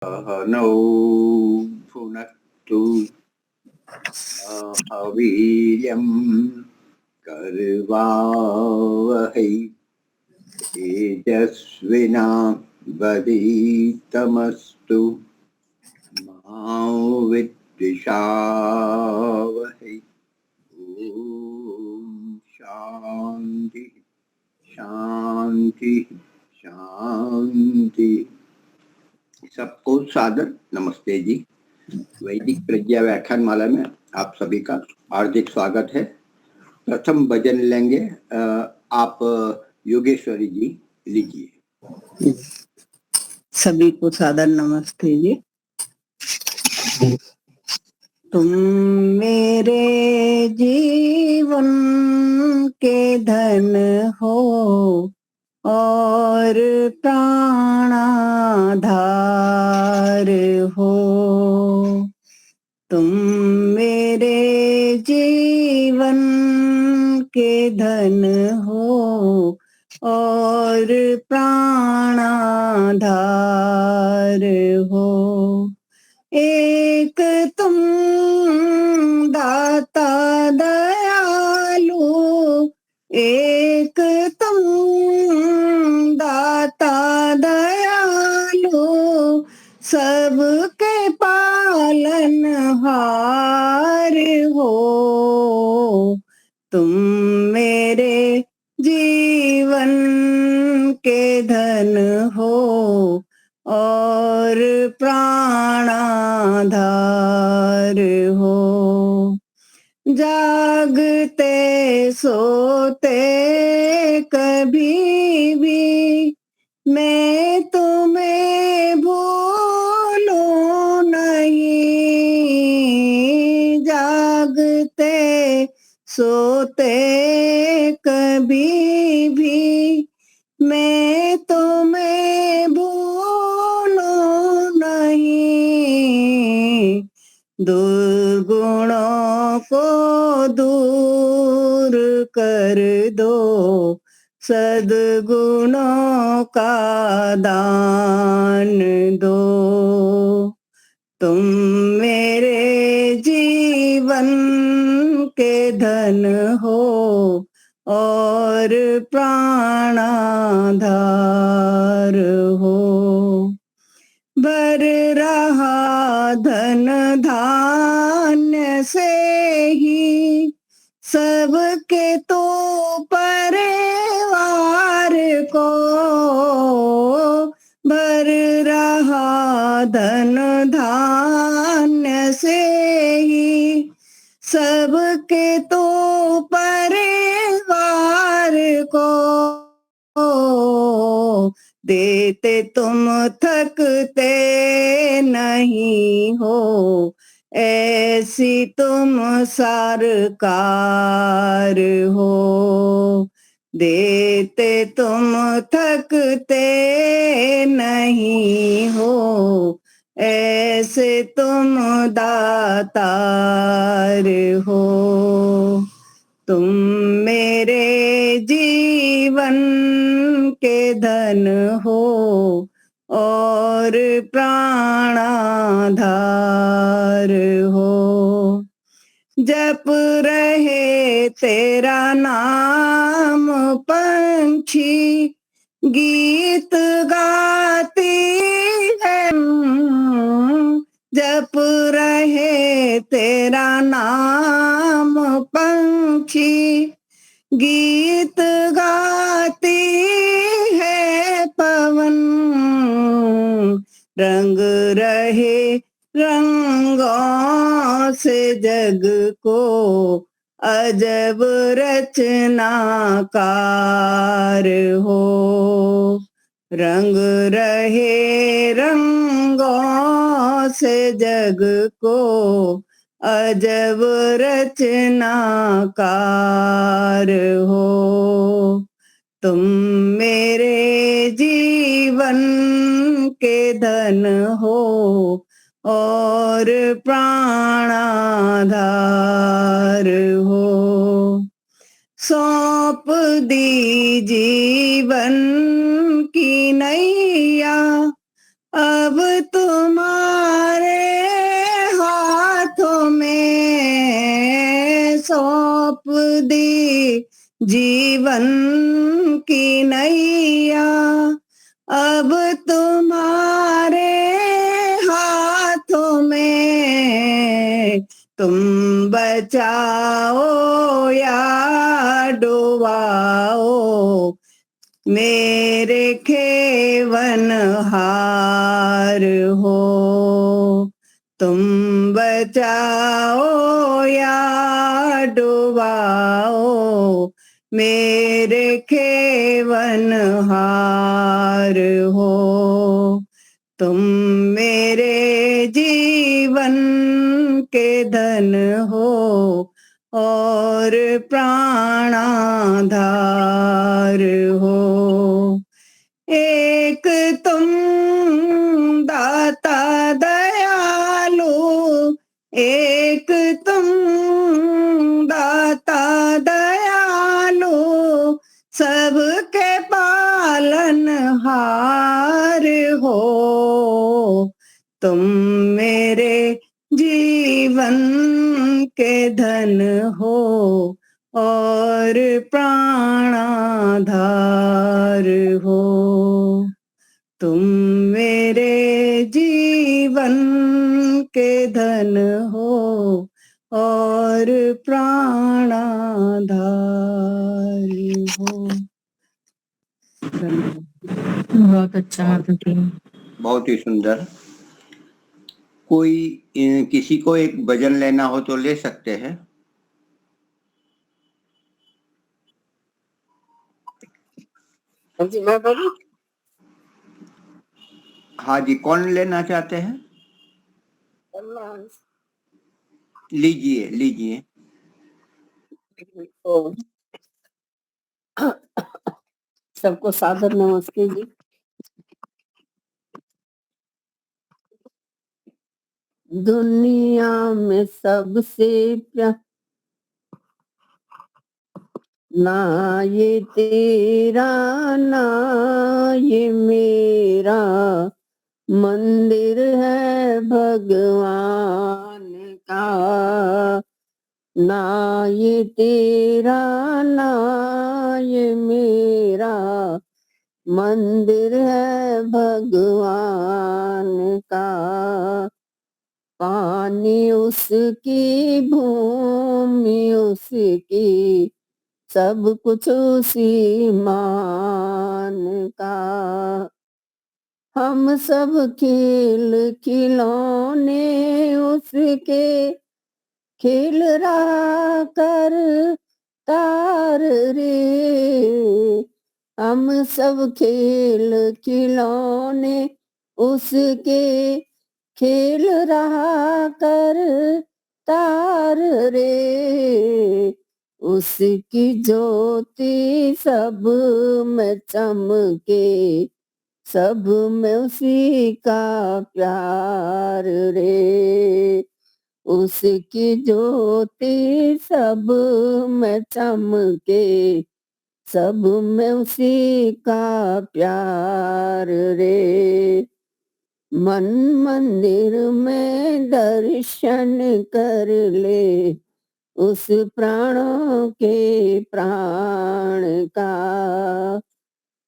नौ भुनक्तु वीर्यं कर्वावहै तेजस्विनावधीतमस्तु मा विद्विषावहै। ओम शांति शांति शांति। सबको सादर नमस्ते जी। वैदिक प्रज्ञा व्याख्यान माला में आप सभी का हार्दिक स्वागत है। प्रथम भजन लेंगे आप योगेश्वरी जी लीजिए। सभी को सादर नमस्ते जी। तुम मेरे जीवन के धन हो और प्राणाधार हो। तुम मेरे जीवन के धन हो और प्राणाधार हो। एक तुम दाता दयालु, एक तुम दाता दयालु, सबके पालनहार हो। तुम मेरे जीवन के धन हो और प्राणाधार हो। जागते सोते कभी भी मैं तुम्हें भूलूं नहीं। जागते सोते कभी भी मैं तुम्हें भूलूं नहीं। दुर्गुणों को दूर कर दो, सद्गुणों का दान दो। तुम मेरे जीवन के धन हो और प्राणाधार हो। भर रहा धन धान्य से ही सबके तो परिवार को। भर रहा धन धान्य से ही सबके तो परिवार को। देते तुम थकते नहीं हो, ऐसी तुम सरकार हो। देते तुम थकते नहीं हो, ऐसे तुम दातार हो। तुम मेरे जीवन के धन हो और प्राणाधार हो। जप रहे तेरा नाम पंछी, गीत गाती है। जप रहे तेरा नाम पंछी, गीत गाती है पवन। रंग रहे रंगों से जग को, अजब रचनाकार हो। रंग रहे रंगों से जग को, अजब रचनाकार हो। तुम मेरे जीवन के धन हो और प्राणाधार हो। सौंप दी जीवन की नैया अब तुम सौंप दी जीवन की नैया, अब तुम्हारे हाथों में, तुम बचाओ या डुबाओ मेरे खेवनहार हो। तुम बचाओ या डुबाओ मेरे खेवनहार हो। तुम मेरे जीवन के धन हो और प्राणाधार हो। एक तुम दाता दयालु, एक तुम दाता दयालु, सबके पालनहार हो। तुम मेरे जीवन के धन हो और प्राणाधार हो। तुम मेरे जीवन के धन हो और प्राणाधार हो। बहुत अच्छा माता जी। बहुत ही सुंदर। कोई किसी को एक भजन लेना हो तो ले सकते हैं। जी मैं बोलूं? हाँ जी, कौन लेना चाहते हैं? लीजिए लीजिए। सबको सादर नमस्ते जी। दुनिया में सबसे ना ये तेरा ना ये मेरा मंदिर है भगवान का, ना ये तेरा ना ये मेरा मंदिर है भगवान का। पानी उसकी भूमि उसकी सब कुछ उसी मान का। हम सब खेल खिलौने उसके खेल रहा कर तार रे। हम सब खेल खिलौने उसके खेल रहा कर तार रे। उसकी ज्योति सब में चमके, सब में उसी का प्यार रे। उसकी ज्योति सब में चमके, सब में उसी का प्यार रे। मन मंदिर में दर्शन कर ले उस प्राणों के प्राण का।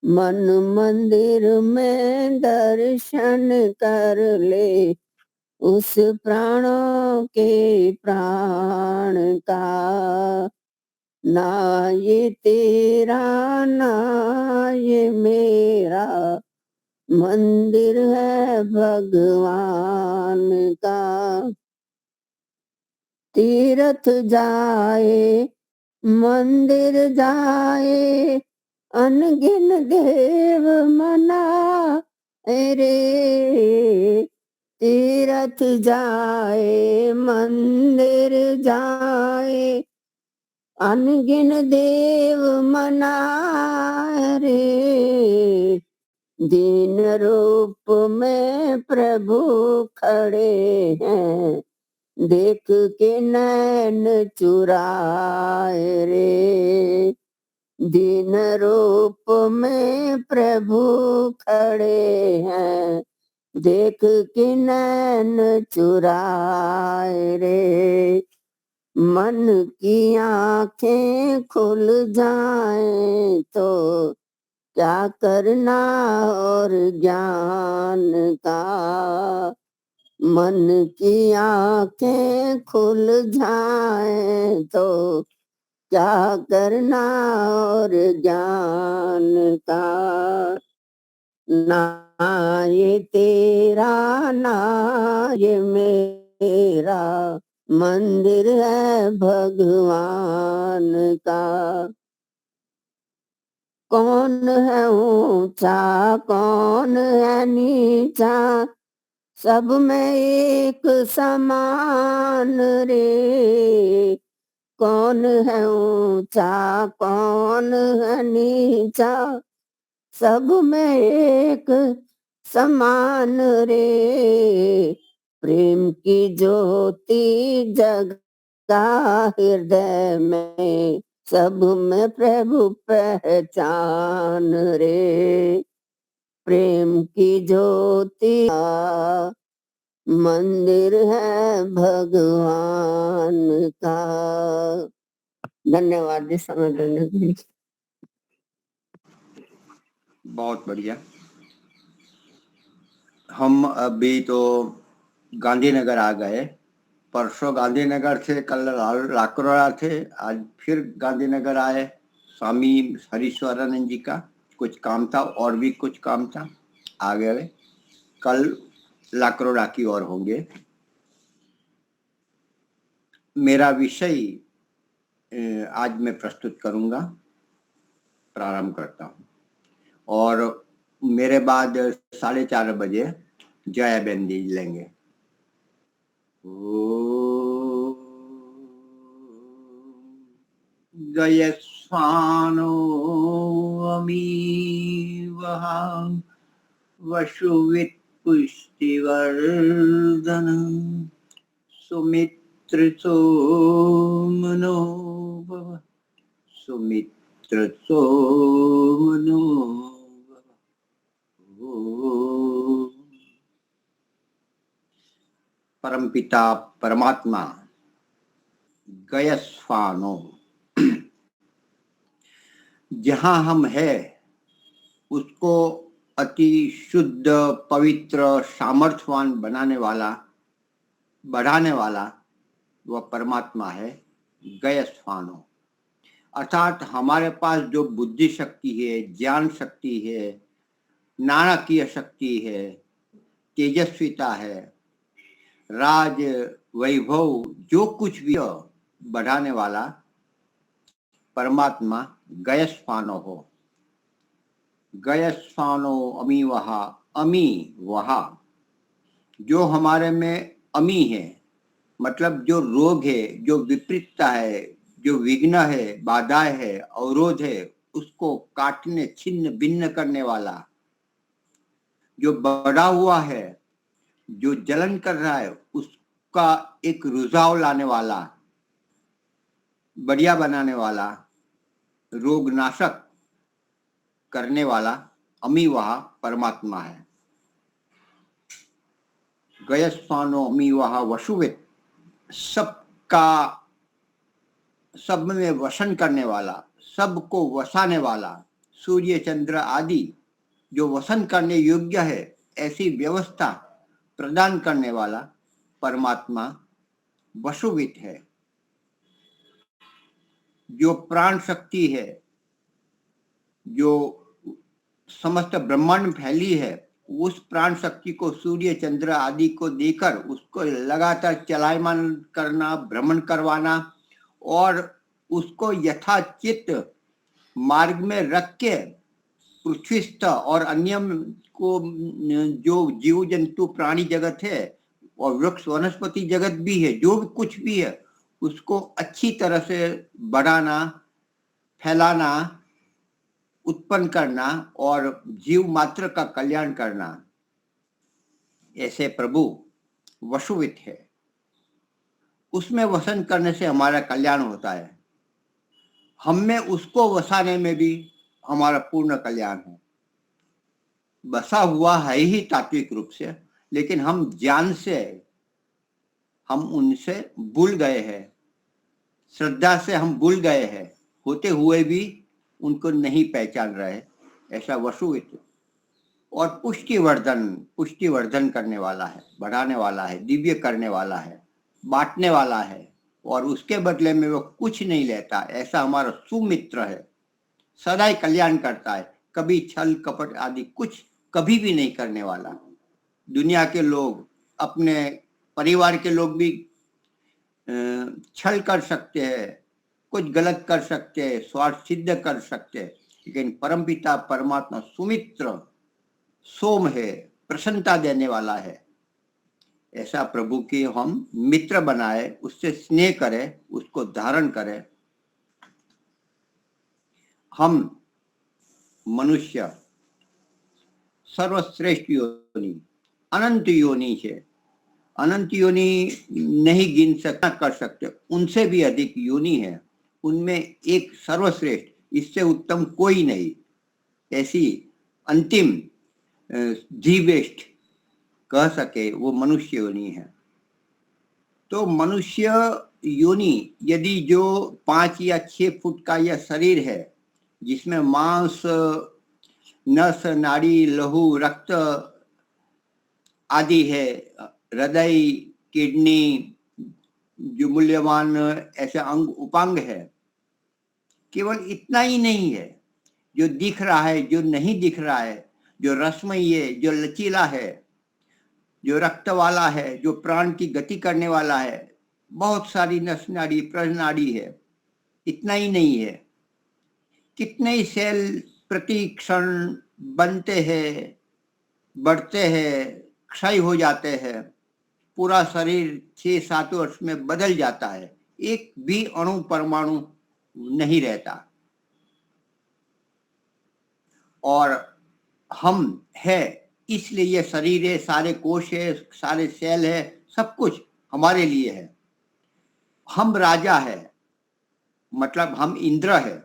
मन मंदिर में दर्शन कर ले उस प्राणों के प्राण का। ना ये तेरा ना ये मेरा मंदिर है भगवान का। तीर्थ जाए मंदिर जाए अनगिन देव मना रे। तीर्थ जाए मंदिर जाए अनगिन देव मना रे। दीन रूप में प्रभु खड़े हैं, देख के नैन चुराए रे। दीन रूप में प्रभु खड़े हैं, देख के नैन चुराए रे। मन की आंखें खुल जाए तो क्या करना और ज्ञान का। मन की आंखें खुल जाए तो क्या करना और ज्ञान का। ना ये तेरा ना ये मेरा मंदिर है भगवान का। कौन है ऊंचा कौन है नीचा सब में एक समान रे। कौन है ऊंचा कौन है नीचा सब में एक समान रे। प्रेम की ज्योति जगा हृदय में सब में प्रभु पहचान रे। प्रेम की ज्योति का मंदिर है भगवान का। धन्यवाद जी समय देने के लिए। बहुत बढ़िया। हम अभी तो गांधीनगर आ गए। परसों गांधीनगर थे, कल लाकरोड़ा थे, आज फिर गांधीनगर आए। स्वामी हरीश्वरानंद जी का कुछ काम था और भी कुछ काम था, आ गए। कल लाकरोड़ा की ओर होंगे। मेरा विषय आज मैं प्रस्तुत करूंगा, प्रारंभ करता हूं। और मेरे बाद 4:30 बजे जया बहन जी लेंगे। गयस्वानो अमी वहा वसुवित पुष्टिवर्धन सुमित्र सोमनो भव सुमित्र सोमनो भव। ओम। परमपिता परमात्मा गयस्वानो, जहां हम है उसको अति शुद्ध पवित्र सामर्थ्यवान बनाने वाला बढ़ाने वाला वह परमात्मा है गयस्वानो। अर्थात हमारे पास जो बुद्धि शक्ति है, ज्ञान शक्ति है, नारकीय शक्ति है, तेजस्विता है, राज वैभव जो कुछ भी बढ़ाने वाला परमात्मा गयस्वानो हो। गयस्वानो अमी वहा, अमी वहा, जो हमारे में अमी है, मतलब जो रोग है, जो विपरीतता है, जो विघ्न है, बाधाएं है, अवरोध है, उसको काटने छिन्न भिन्न करने वाला, जो बढ़ा हुआ है, जो जलन कर रहा है, उसका एक रुझाव लाने वाला, बढ़िया बनाने वाला, रोग नाशक करने वाला अमी वहा परमात्मा है। गयस्वानो अमी वहा वसुवित, सबका सब में वसन करने वाला, सबको वसाने वाला, सूर्य चंद्र आदि जो वसन करने योग्य है ऐसी व्यवस्था प्रदान करने वाला परमात्मा वसुवित है। जो प्राण शक्ति है, जो समस्त ब्रह्मांड में फैली है, उस प्राण शक्ति को सूर्य चंद्र आदि को देकर उसको लगातार चलायमान करना, भ्रमण करवाना और उसको यथाचित मार्ग में रख के पृथ्वीस्थ और अन्य को जो जीव जंतु प्राणी जगत है और वृक्ष वनस्पति जगत भी है, जो भी कुछ भी है, उसको अच्छी तरह से बढ़ाना, फैलाना, उत्पन्न करना और जीव मात्र का कल्याण करना, ऐसे प्रभु वसुवित है। उसमें वसन करने से हमारा कल्याण होता है। हम में उसको वसाने में भी हमारा पूर्ण कल्याण है। बसा हुआ है ही तात्विक रूप से, लेकिन हम ज्ञान से हम उनसे भूल गए हैं। श्रद्धा से हम भूल गए हैं, होते हुए भी उनको नहीं पहचान रहे, ऐसा वसुवित। और पुष्टिवर्धन करने वाला है, बढ़ाने वाला है, दिव्य करने वाला है, बांटने वाला है, और उसके बदले में वो कुछ नहीं लेता, ऐसा हमारा सुमित्र है। सदा ही कल्याण करता है, कभी छल कपट आदि कुछ कभी भी नहीं करने वाला। दुनिया के लोग, अपने परिवार के लोग भी छल कर सकते हैं, कुछ गलत कर सकते हैं, स्वार्थ सिद्ध कर सकते हैं, लेकिन परमपिता परमात्मा सुमित्र सोम है, प्रसन्नता देने वाला है। ऐसा प्रभु की हम मित्र बनाए, उससे स्नेह करें, उसको धारण करें। हम मनुष्य सर्वश्रेष्ठ योनि, अनंत योनि है, अनंत योनि नहीं गिन सकता कर सकते, उनसे भी अधिक योनि है, उनमें एक सर्वश्रेष्ठ, इससे उत्तम कोई नहीं, ऐसी अंतिम दी बेस्ट कह सके वो मनुष्य योनि है। तो मनुष्य योनि यदि जो 5 या 6 फुट का यह शरीर है, जिसमें मांस, नस, नाड़ी, लहू, रक्त आदि है, हृदय, किडनी, जो मूल्यवान ऐसे अंग उपांग है, केवल इतना ही नहीं है जो दिख रहा है, जो नहीं दिख रहा है, जो रसमयी है, जो लचीला है, जो रक्त वाला है, जो प्राण की गति करने वाला है, बहुत सारी नस नाड़ी, प्रनाड़ी है। इतना ही नहीं है, कितने ही सेल प्रति क्षण बनते हैं, बढ़ते हैं, क्षय हो जाते हैं, पूरा शरीर 6-7 वर्ष में बदल जाता है, एक भी अणु परमाणु नहीं रहता। और हम है, इसलिए ये शरीर है, सारे कोश है, सारे सेल है, सब कुछ हमारे लिए है। हम राजा है, मतलब हम इंद्र है,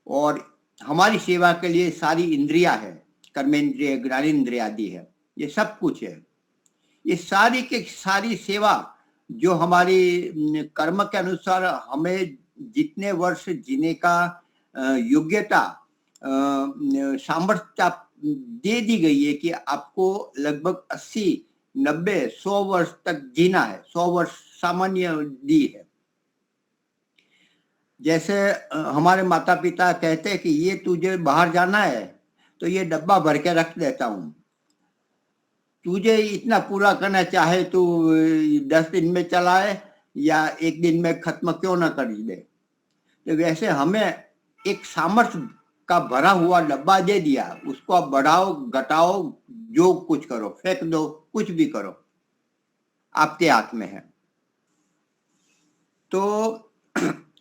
और हमारी सेवा के लिए सारी इंद्रियां है, कर्मेंद्रिय, ज्ञानेंद्रिय आदि है, ये सब कुछ है। ये सारी के सारी सेवा जो हमारी कर्म के अनुसार हमें जितने वर्ष जीने का योग्यता, सामर्थ्य दे दी गई है कि आपको लगभग 80, 90, 100 वर्ष तक जीना है, 100 वर्ष सामान्य दी है। जैसे हमारे माता पिता कहते हैं कि ये तुझे बाहर जाना है तो ये डब्बा भर के रख देता हूँ, तुझे इतना पूरा करना, चाहे तू 10 दिन में चलाए या 1 दिन में खत्म क्यों ना कर दे। तो वैसे हमें एक सामर्थ्य का भरा हुआ डब्बा दे दिया, उसको आप बढ़ाओ घटाओ, जो कुछ करो, फेंक दो, कुछ भी करो, आपके हाथ में है। तो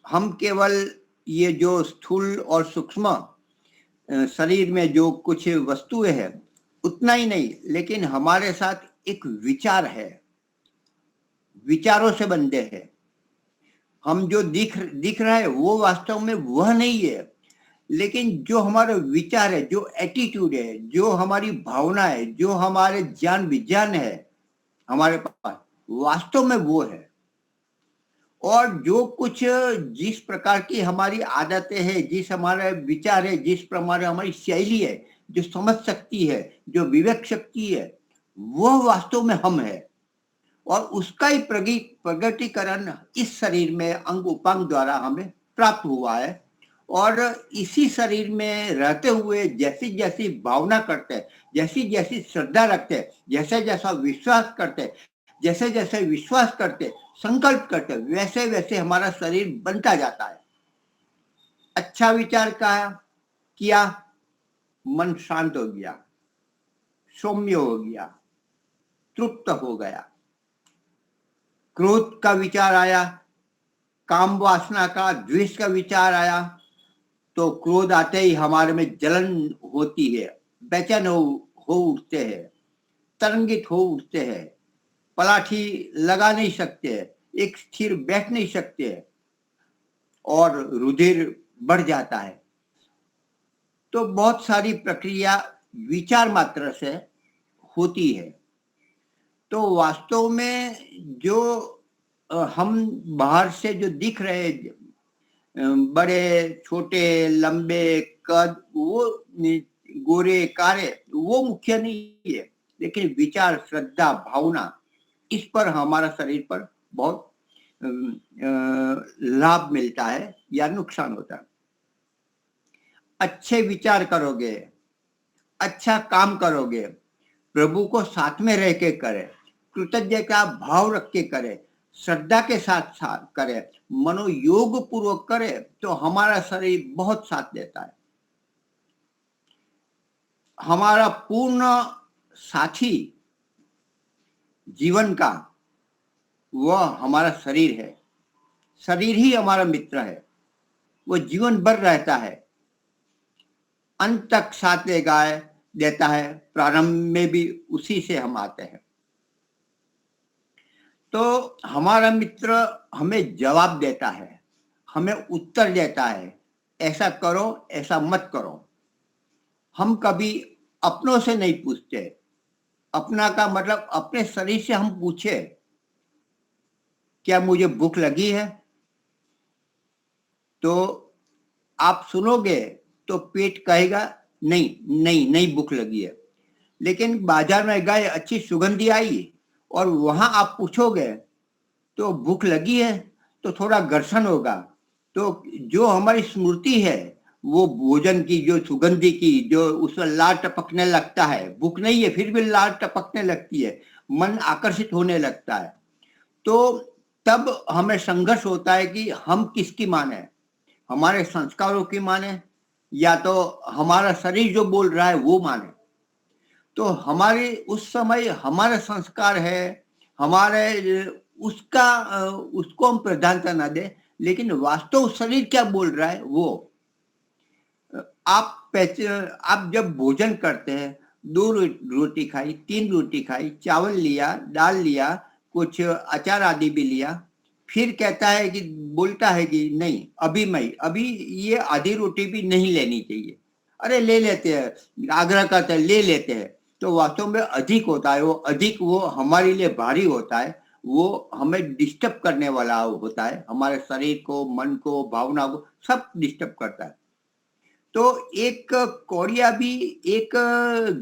हम केवल ये जो स्थूल और सूक्ष्म शरीर में जो कुछ वस्तुएं हैं उतना ही नहीं, लेकिन हमारे साथ एक विचार है, विचारों से बनते हैं। हम जो दिख रहा है वो वास्तव में वह नहीं है, लेकिन जो हमारा विचार है, जो एटीट्यूड है, जो हमारी भावना है, जो हमारे ज्ञान विज्ञान है हमारे पास, वास्तव में वो है। और जो कुछ जिस प्रकार की हमारी आदतें हैं, जिस हमारे विचार है, जिस प्रकार हमारी शैली है, जो समझ शक्ति है, जो विवेक शक्ति है, वह वास्तव में हम है। और उसका ही प्रगटीकरण इस शरीर में अंग उपांग द्वारा हमें प्राप्त हुआ है। और इसी शरीर में रहते हुए जैसी जैसी भावना करते हैं, जैसी जैसी श्रद्धा रखते हैं, जैसे जैसा विश्वास करते हैं, जैसे जैसे विश्वास करते, संकल्प करते, वैसे वैसे हमारा शरीर बनता जाता है। अच्छा विचार किया, मन शांत हो गया, सौम्य हो गया, तृप्त हो गया। क्रोध का विचार आया, काम वासना का, द्वेष का विचार आया, तो क्रोध आते ही हमारे में जलन होती है, बेचैन हो उठते हैं, तरंगित हो उठते हैं, पलाठी लगा नहीं सकते, एक स्थिर बैठ नहीं सकते, और रुधिर बढ़ जाता है। तो बहुत सारी प्रक्रिया विचार मात्र से होती है। तो वास्तव में जो हम बाहर से जो दिख रहे बड़े छोटे लंबे कद, वो गोरे कारे, वो मुख्य नहीं है, लेकिन विचार, श्रद्धा, भावना, इस पर हमारा शरीर पर बहुत लाभ मिलता है या नुकसान होता है। अच्छे विचार करोगे, अच्छा काम करोगे, प्रभु को साथ में रह के करे, कृतज्ञता भाव रख के करे, श्रद्धा के साथ करे, मनोयोग पूर्वक करे, तो हमारा शरीर बहुत साथ देता है। हमारा पूर्ण साथी जीवन का वह हमारा शरीर है। शरीर ही हमारा मित्र है, वो जीवन भर रहता है, अंत तक साथ देता है। प्रारंभ में भी उसी से हम आते हैं। तो हमारा मित्र हमें जवाब देता है, हमें उत्तर देता है, ऐसा करो, ऐसा मत करो। हम कभी अपनों से नहीं पूछते। अपना का मतलब अपने शरीर से हम पूछे, क्या मुझे भूख लगी है? तो आप सुनोगे तो पेट कहेगा नहीं नहीं नहीं भूख लगी है। लेकिन बाजार में गए, अच्छी सुगंधी आई और वहां आप पूछोगे तो भूख लगी है, तो थोड़ा घर्षण होगा। तो जो हमारी स्मृति है वो भोजन की, जो सुगंधी की, जो उसमें लार टपकने लगता है, भूख नहीं है फिर भी लार टपकने लगती है, मन आकर्षित होने लगता है। तो तब हमें संघर्ष होता है कि हम किसकी माने, हमारे संस्कारों की माने या तो हमारा शरीर जो बोल रहा है वो माने। तो हमारे उस समय हमारा संस्कार है, हमारे उसको हम प्रधानता ना दे, लेकिन वास्तव शरीर क्या बोल रहा है वो आप जब भोजन करते हैं, 2 रोटी खाई, 3 रोटी खाई, चावल लिया, दाल लिया, कुछ अचार आदि भी लिया, फिर कहता है कि बोलता है कि नहीं अभी ये आधी रोटी भी नहीं लेनी चाहिए। अरे ले लेते हैं, आग्रह करते हैं, ले लेते हैं, तो वास्तव में अधिक होता है। वो अधिक वो हमारे लिए भारी होता है, वो हमें डिस्टर्ब करने वाला होता है, हमारे शरीर को, मन को, भावना को सब डिस्टर्ब करता है। तो एक कौड़िया भी, एक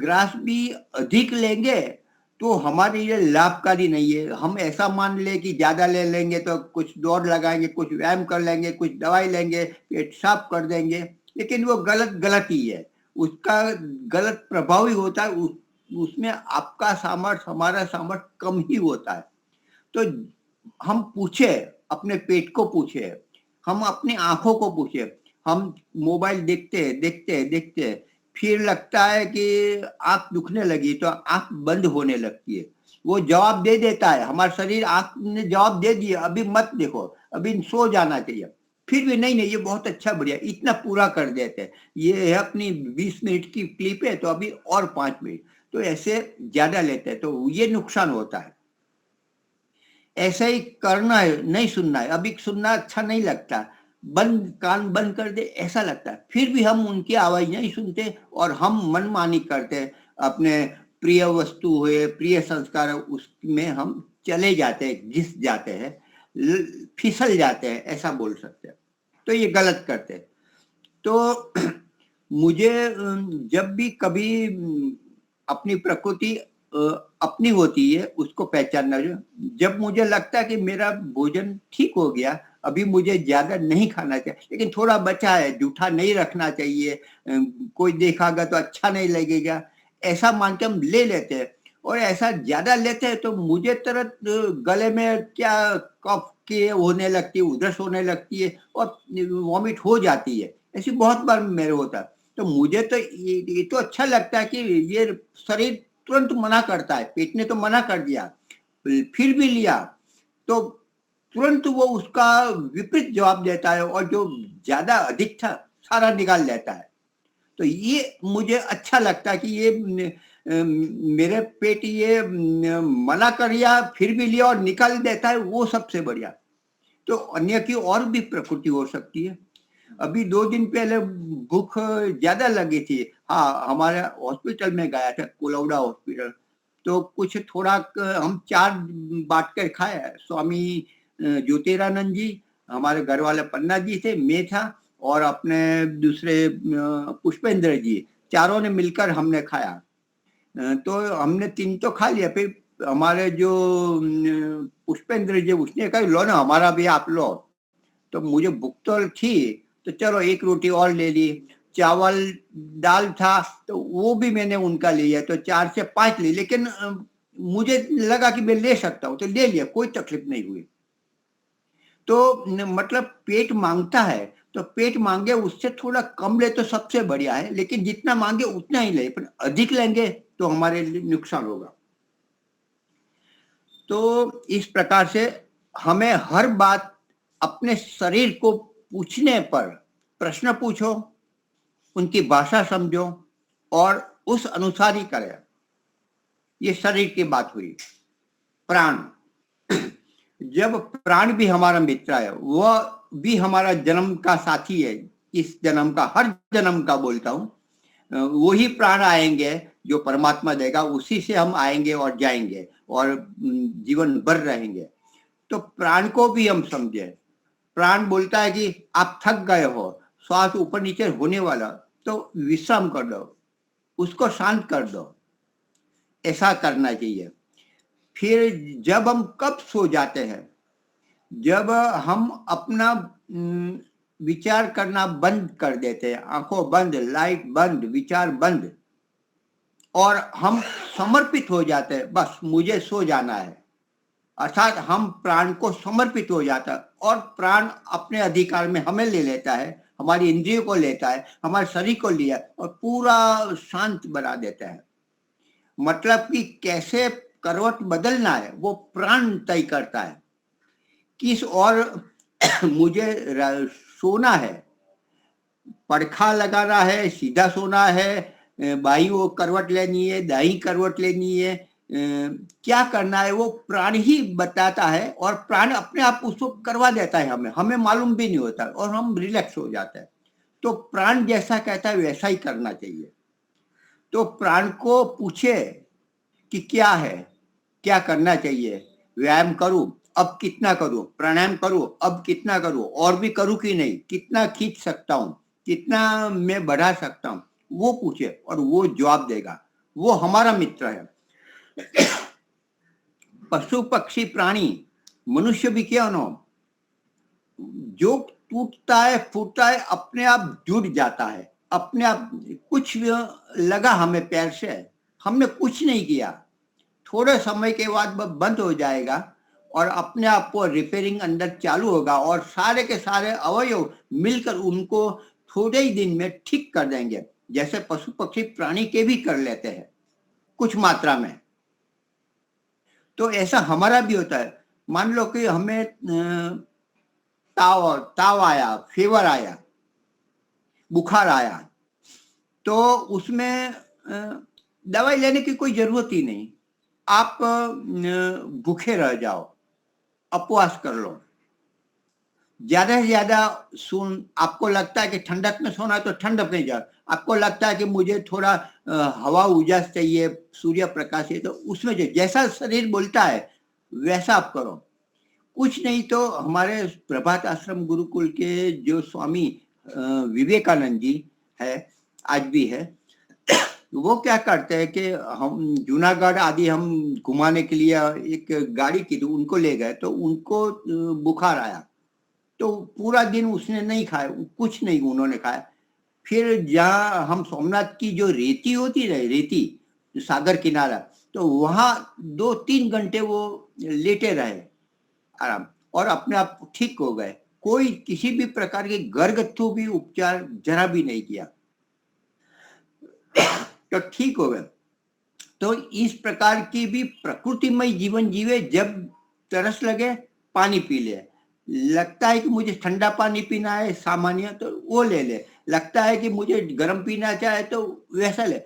ग्रास भी अधिक लेंगे तो हमारे लिए लाभकारी नहीं है। हम ऐसा मान ले कि ज्यादा ले लेंगे तो कुछ दौड़ लगाएंगे, कुछ व्यायाम कर लेंगे, कुछ दवाई लेंगे, पेट साफ कर देंगे, लेकिन वो गलत ही है, उसका गलत प्रभाव ही होता है। उसमें आपका सामर्थ्य, हमारा सामर्थ्य कम ही होता है। तो हम पूछे, अपने पेट को पूछे, हम अपनी आंखों को पूछे। हम मोबाइल देखते फिर लगता है कि आंख दुखने लगी तो आंख बंद होने लगती है, वो जवाब दे देता है, हमारा शरीर आंख ने जवाब दे दिया, अभी मत देखो, अभी सो जाना चाहिए। फिर भी नहीं ये बहुत अच्छा, बढ़िया, इतना पूरा कर देते हैं। ये है अपनी 20 मिनट की क्लिप है तो अभी और 5 मिनट, तो ऐसे ज्यादा लेते हैं, तो ये नुकसान होता है। ऐसा ही करना है, नहीं सुनना है, अभी सुनना अच्छा नहीं लगता, कान बंद कर दे ऐसा लगता है, फिर भी हम उनकी आवाज नहीं सुनते और हम मनमानी करते, अपने प्रिय वस्तु हुए, प्रिय संस्कार उसमें हम चले जाते हैं, घिस जाते हैं, फिसल जाते हैं, ऐसा बोल सकते हैं। तो ये गलत करते हैं। तो मुझे जब भी कभी अपनी प्रकृति अपनी होती है, उसको पहचानना। जब मुझे लगता है कि मेरा भोजन ठीक हो गया, अभी मुझे ज्यादा नहीं खाना चाहिए, लेकिन थोड़ा बचा है, जूठा नहीं रखना चाहिए, कोई देखागा तो अच्छा नहीं लगेगा, ऐसा मान के हम ले लेते हैं। और ऐसा ज्यादा लेते हैं तो मुझे तुरंत गले में क्या कफ के होने लगती है, उधरस होने लगती है और वॉमिट हो जाती है। ऐसी बहुत बार मेरे होता है। तो मुझे तो ये तो अच्छा लगता है कि ये शरीर तुरंत मना करता है, पेट ने तो मना कर दिया, फिर भी लिया तो तुरंत वो उसका विपरीत जवाब देता है और जो ज्यादा अधिक था सारा निकाल लेता है। तो ये मुझे अच्छा लगता है कि ये मेरे पेट ये मना कर दिया फिर भी लिया और निकाल देता है, वो सबसे बढ़िया। तो अन्य की और भी प्रकृति हो सकती है। अभी 2 दिन पहले भूख ज्यादा लगी थी, हाँ, हमारे हॉस्पिटल में गया था, कोलौड़ा हॉस्पिटल, तो कुछ थोड़ा हम 4 बांट कर खाए। स्वामी ज्योतिरानंद जी, हमारे घर वाले पन्ना जी थे, मैं था और अपने दूसरे पुष्पेंद्र जी, चारों ने मिलकर हमने खाया। तो हमने 3 तो खा लिया। फिर हमारे जो पुष्पेंद्र जी, उसने कहा लो ना हमारा भी आप लो। तो मुझे भूख तो थी, तो चलो 1 रोटी और ले ली। चावल दाल था तो वो भी मैंने उनका लिया, तो 4 से 5 ली। लेकिन मुझे लगा कि मैं ले सकता हूँ तो ले लिया, कोई तकलीफ नहीं हुई। तो मतलब पेट मांगता है तो पेट मांगे उससे थोड़ा कम ले तो सबसे बढ़िया है, लेकिन जितना मांगे उतना ही ले, पर अधिक लेंगे तो हमारे लिए नुकसान होगा। तो इस प्रकार से हमें हर बात अपने शरीर को पूछने पर प्रश्न पूछो, उनकी भाषा समझो और उस अनुसार ही करें। ये शरीर की बात हुई। प्राण, जब प्राण भी हमारा मित्र है, वह भी हमारा जन्म का साथी है, इस जन्म का, हर जन्म का बोलता हूँ। वही प्राण आएंगे जो परमात्मा देगा, उसी से हम आएंगे और जाएंगे और जीवन भर रहेंगे। तो प्राण को भी हम समझे। प्राण बोलता है कि आप थक गए हो, श्वास ऊपर नीचे होने वाला, तो विश्राम कर दो, उसको शांत कर दो, ऐसा करना चाहिए। फिर जब हम कब सो जाते हैं, जब हम अपना विचार करना बंद कर देते हैं, आंखों बंद, लाइट बंद, विचार बंद, और हम समर्पित हो जाते हैं, बस मुझे सो जाना है, अर्थात हम प्राण को समर्पित हो जाता है और प्राण अपने अधिकार में हमें ले लेता है, हमारी इंद्रियों को लेता है, हमारे शरीर को लिया और पूरा शांत बना देता है। मतलब कि कैसे करवट बदलना है वो प्राण तय करता है। किस और मुझे सोना है, पड़खा लगाना है, सीधा सोना है, बाई वो करवट लेनी है, दाई करवट लेनी है, क्या करना है वो प्राण ही बताता है और प्राण अपने आप उसको करवा देता है, हमें मालूम भी नहीं होता और हम रिलैक्स हो जाते हैं। तो प्राण जैसा कहता है वैसा ही करना चाहिए। तो प्राण को पूछे कि क्या है, क्या करना चाहिए, व्यायाम करूं, अब कितना करूं, प्राणायाम करूं, अब कितना करूं, और भी करूं कि नहीं, कितना खींच सकता हूं, कितना मैं बढ़ा सकता हूं, वो पूछे और वो जवाब देगा। वो हमारा मित्र है। पशु पक्षी प्राणी मनुष्य भी क्यों न हो, जो टूटता है फूटता है अपने आप जुड़ जाता है, अपने आप। कुछ लगा हमें पैर से, हमने कुछ नहीं किया, थोड़े समय के बाद वह बंद हो जाएगा और अपने आप को रिपेयरिंग अंदर चालू होगा और सारे के सारे अवयव मिलकर उनको थोड़े ही दिन में ठीक कर देंगे, जैसे पशु पक्षी प्राणी के भी कर लेते हैं कुछ मात्रा में। तो ऐसा हमारा भी होता है। मान लो कि हमें ताव आया, फीवर आया, बुखार आया, तो उसमें दवाई लेने की कोई जरूरत ही नहीं। आप भूखे रह जाओ, उपवास कर लो, ज्यादा से ज्यादा आपको लगता है कि ठंडक में सोना है तो ठंडक में जाओ, आपको लगता है कि मुझे थोड़ा हवा उजास चाहिए, सूर्य प्रकाश है, तो उसमें जैसा शरीर बोलता है वैसा आप करो। कुछ नहीं तो हमारे प्रभात आश्रम गुरुकुल के जो स्वामी विवेकानंद जी है, आज भी है, वो क्या करते हैं कि हम जूनागढ़ आदि हम घुमाने के लिए एक गाड़ी की तो उनको ले गए, तो उनको बुखार आया, तो पूरा दिन उसने नहीं खाया, कुछ नहीं उन्होंने खाया। फिर जहाँ हम सोमनाथ की जो रेती होती है, रेती सागर किनारा, तो वहां 2-3 घंटे वो लेटे रहे आराम और अपने आप ठीक हो गए। कोई किसी भी प्रकार के घरगथ्थू भी उपचार जरा भी नहीं किया, तो ठीक हो गए। तो इस प्रकार की भी प्रकृतिमय जीवन जीवे। जब तरस लगे पानी पी ले, लगता है कि मुझे ठंडा पानी पीना है सामान्य, तो वो ले ले, लगता है कि मुझे गर्म पीना चाहे तो वैसा ले।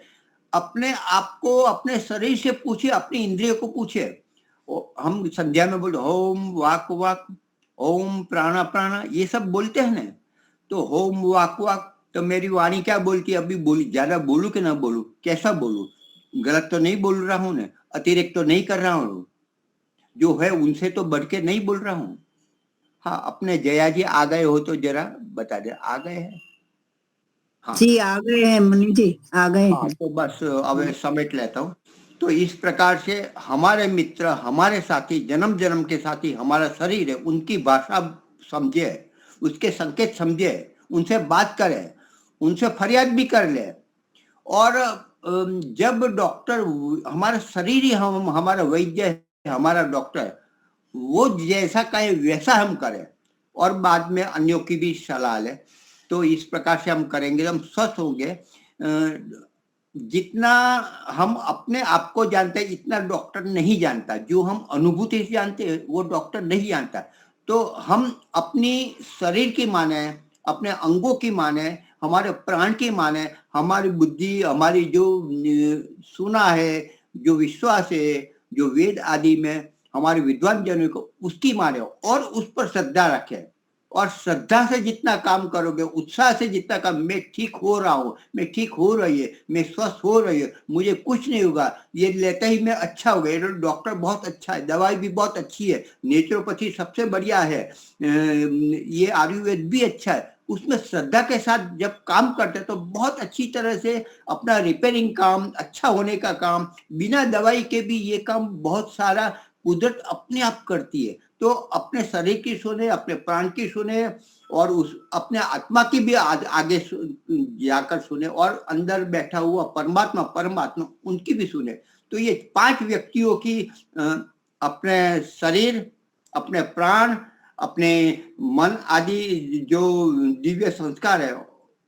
अपने आप को अपने शरीर से पूछे, अपनी इंद्रियों को पूछे। हम संध्या में बोलते ओम वाक वाक, ओम प्राणा प्राणा, ये सब बोलते हैं ना, तो ओम वाक वाक, तो मेरी वाणी क्या बोलती है, अभी बोली ज्यादा बोलूं कि ना बोलूं, कैसा बोलूं, गलत तो नहीं बोल रहा हूं ना, अतिरिक्त तो नहीं कर रहा हूं, जो है उनसे तो बढ़ के नहीं बोल रहा हूं। हाँ, अपने जया जी आ गए हो तो जरा बता दे, आ गए हैं? हाँ जी आ गए हैं मुनि जी, आ गए हाँ, हैं। तो बस अब समेट लेता हूँ। तो इस प्रकार से हमारे मित्र, हमारे साथी, जन्म जन्म के साथी, हमारा शरीर है, उनकी भाषा समझे, उसके संकेत समझे, उनसे बात करें, उनसे फरियाद भी कर ले। और जब डॉक्टर, हमारा शरीर ही हमारा वैद्य है, हमारा डॉक्टर, वो जैसा कहे वैसा हम करें और बाद में अन्यों की भी सलाह लें। तो इस प्रकार से हम करेंगे, हम स्वस्थ होंगे। जितना हम अपने आप को जानते हैं इतना डॉक्टर नहीं जानता। जो हम अनुभूति से जानते हैं वो डॉक्टर नहीं जानता। तो हम अपनी शरीर की माने, अपने अंगों की माने, हमारे प्राण की माने, हमारी बुद्धि, हमारी जो सुना है, जो विश्वास है, जो वेद आदि में हमारे विद्वान जनों को, उसकी माने और उस पर श्रद्धा रखें। और श्रद्धा से जितना काम करोगे, उत्साह से जितना काम, मैं ठीक हो रहा हूँ, मैं ठीक हो रही है, मैं स्वस्थ हो रही है, मुझे कुछ नहीं होगा, ये लेते ही मैं अच्छा हो गया, डॉक्टर बहुत अच्छा है, दवाई भी बहुत अच्छी है, नेचुरोपैथी सबसे बढ़िया है, ये आयुर्वेद भी अच्छा है, उसमें श्रद्धा के साथ जब काम करते तो बहुत अच्छी तरह से अपना रिपेयरिंग काम, अच्छा होने का काम, बिना दवाई के भी ये काम बहुत सारा कुदरत अपने आप करती है। तो अपने शरीर की सुने, अपने प्राण की सुने और उस अपने आत्मा की भी आगे जाकर सुने और अंदर बैठा हुआ परमात्मा, परमात्मा उनकी भी सुने। तो ये 5 व्यक्तियों की अपने शरीर, अपने प्राण, अपने मन आदि जो दिव्य संस्कार है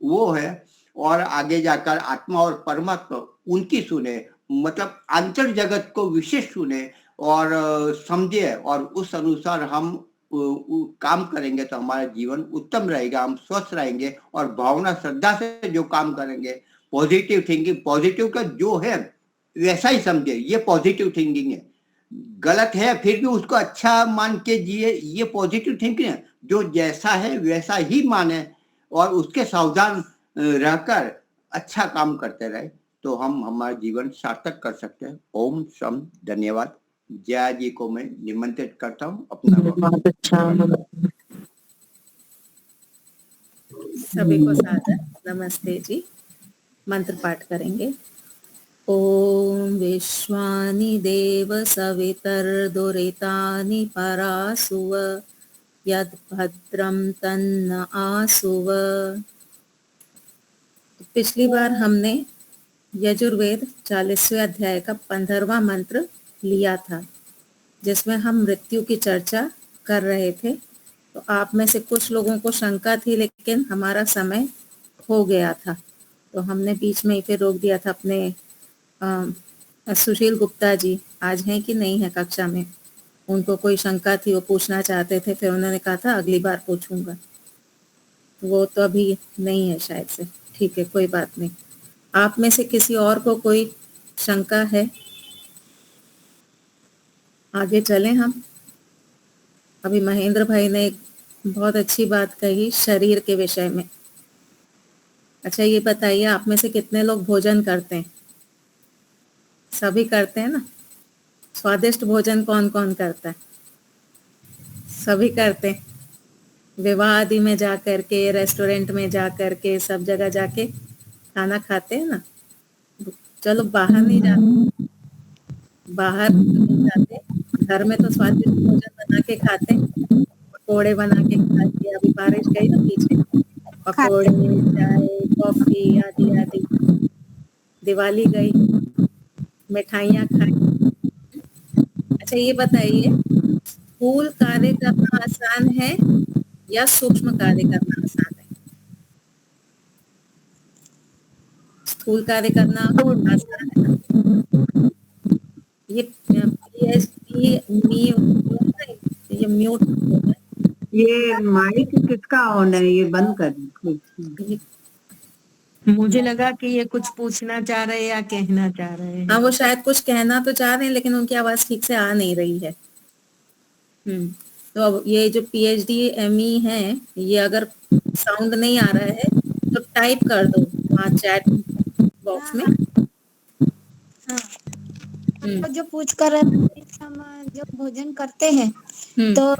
वो है, और आगे जाकर आत्मा और परमात्मा उनकी सुने, मतलब अंतर जगत को विशेष सुने और समझे, और उस अनुसार हम काम करेंगे तो हमारा जीवन उत्तम रहेगा, हम स्वस्थ रहेंगे। और भावना श्रद्धा से जो काम करेंगे, पॉजिटिव थिंकिंग, पॉजिटिव का जो है वैसा ही समझे, ये पॉजिटिव थिंकिंग है। गलत है फिर भी उसको अच्छा मान के जिए, ये पॉजिटिव थिंकिंग है। जो जैसा है वैसा ही माने और उसके सावधान रहकर अच्छा काम करते रहे तो हम हमारा जीवन सार्थक कर सकते हैं। ओम शम, धन्यवाद। जया जी को मैं निमंत्रित करता हूँ अपना बहुत अच्छा। सभी को सादर नमस्ते जी। मंत्र पाठ करेंगे। ओम विश्वानि देव सवितर्दुरितानि परासुव यद् भद्रं तन्न आसुव। पिछली बार हमने यजुर्वेद 40वें अध्याय का 15वां मंत्र लिया था, जिसमें हम मृत्यु की चर्चा कर रहे थे। तो आप में से कुछ लोगों को शंका थी, लेकिन हमारा समय हो गया था तो हमने बीच में ही फिर रोक दिया था। अपने सुशील गुप्ता जी आज हैं कि नहीं है कक्षा में, उनको कोई शंका थी, वो पूछना चाहते थे, फिर उन्होंने कहा था अगली बार पूछूंगा। वो तो अभी नहीं है शायद से, ठीक है कोई बात नहीं। आप में से किसी और को कोई शंका है? आगे चलें हम। अभी महेंद्र भाई ने एक बहुत अच्छी बात कही शरीर के विषय में। अच्छा ये बताइए, आप में से कितने लोग भोजन करते हैं? सभी करते हैं ना? स्वादिष्ट भोजन कौन कौन करता है? सभी करते हैं। विवाह आदि में जा करके, रेस्टोरेंट में जा करके, सब जगह जाके खाना खाते हैं ना। चलो बाहर नहीं जाते, बाहर नहीं जाते, घर में तो स्वादिष्ट भोजन बना के खाते हैं, पकौड़े बना के खाते। अभी बारिश गई ना पीछे, पकौड़े, चाय, कॉफी आदि आदि। दिवाली गई, मिठाइयाँ खाई। अच्छा ये बताइए, स्थूल कार्य करना आसान है या सूक्ष्म कार्य करना आसान है? स्थूल कार्य करना आसान है ना? ये म्यूट ये माइक किसका ऑन है? ये बंद कर दीजिए। मुझे लगा कि ये कुछ पूछना चाह रहे हैं या कहना चाह रहे हैं। हाँ वो शायद कुछ कहना तो चाह रहे हैं, लेकिन उनकी आवाज ठीक से आ नहीं रही है। तो अब ये जो PhD ME है, ये अगर साउंड नहीं आ रहा है तो टाइप कर दो वहाँ चैट बॉक्स में। तो जो पूछ कर हम जब भोजन करते हैं तो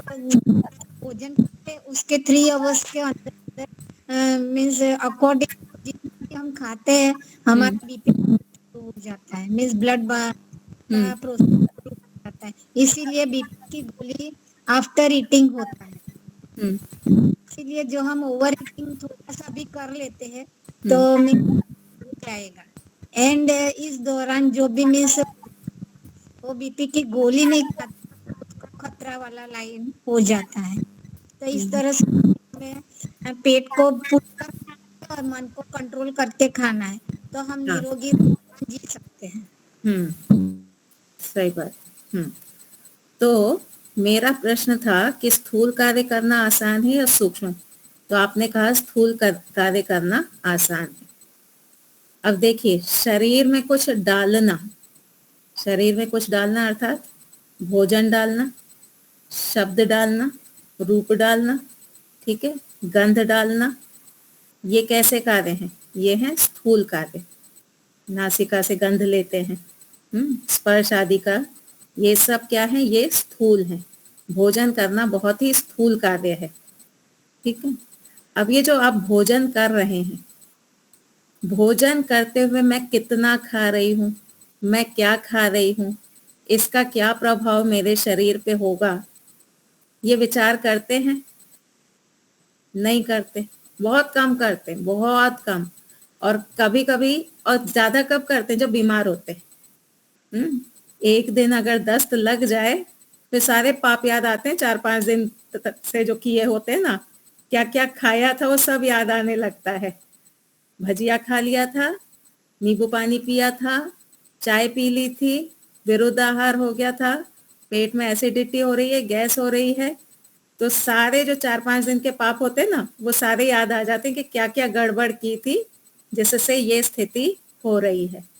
भोजन करते हैं उसके 3 आवर्स के अंदर मीन्स अकॉर्डिंग जितना हम खाते हैं हमारा बीपी हो जाता है, मीन्स ब्लड का प्रोसेस जाता है, इसीलिए बीपी की गोली आफ्टर ईटिंग होता है। इसीलिए जो हम ओवर ईटिंग थोड़ा सा भी कर लेते हैं तो हो जाएगा। एंड इस दौरान जो भी मीन्स वो बीपी की गोली नहीं खाते उसको खतरा वाला लाइन हो जाता है। तो इस तरह से हमें पेट को पूरा और मन को कंट्रोल करते खाना है तो हम निरोगी जी सकते हैं। सही बात। तो मेरा प्रश्न था कि स्थूल कार्य करना आसान है या सूक्ष्म, तो आपने कहा स्थूल कार्य करना आसान है। अब देखिए शरीर में कुछ डालना, शरीर में कुछ डालना अर्थात भोजन डालना, शब्द डालना, रूप डालना, ठीक है, गंध डालना, ये कैसे कार्य हैं? ये हैं स्थूल कार्य। नासिका से गंध लेते हैं, स्पर्श आदि का, ये सब क्या है? ये स्थूल है। भोजन करना बहुत ही स्थूल कार्य है, ठीक है। अब ये जो आप भोजन कर रहे हैं, भोजन करते हुए मैं कितना खा रही हूँ, मैं क्या खा रही हूँ, इसका क्या प्रभाव मेरे शरीर पे होगा, ये विचार करते हैं? नहीं करते, बहुत कम करते हैं, बहुत कम। और कभी कभी, और ज्यादा कब करते हैं? जब बीमार होते हैं। एक दिन अगर दस्त लग जाए फिर सारे पाप याद आते हैं, 4-5 दिन से जो किए होते हैं ना, क्या क्या खाया था वो सब याद आने लगता है। भजिया खा लिया था, नींबू पानी पिया था, चाय पी ली थी, विरुद्ध आहार हो गया था, पेट में एसिडिटी हो रही है, गैस हो रही है, तो सारे जो 4-5 दिन के पाप होते हैं ना, वो सारे याद आ जाते हैं कि क्या क्या गड़बड़ की थी जिससे ये स्थिति हो रही है।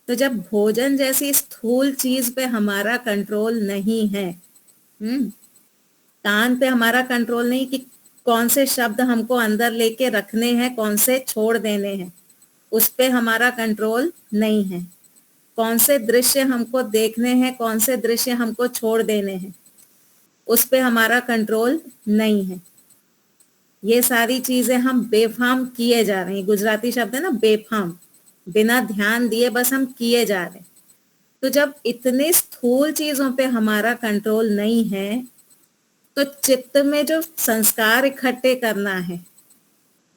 तो जब भोजन जैसी स्थूल चीज पे हमारा कंट्रोल नहीं है, कान पे हमारा कंट्रोल नहीं कि कौन से शब्द हमको अंदर लेके रखने हैं, कौन से छोड़ देने हैं, उस पे हमारा कंट्रोल नहीं है। कौन से दृश्य हमको देखने हैं, कौन से दृश्य हमको छोड़ देने हैं, उस पे हमारा कंट्रोल नहीं है। ये सारी चीजें हम बेफाम किए जा रहे हैं। गुजराती शब्द है ना बेफाम, बिना ध्यान दिए बस हम किए जा रहे हैं। तो जब इतने स्थूल चीजों पे हमारा कंट्रोल नहीं है तो चित्त में जो संस्कार इकट्ठे करना है,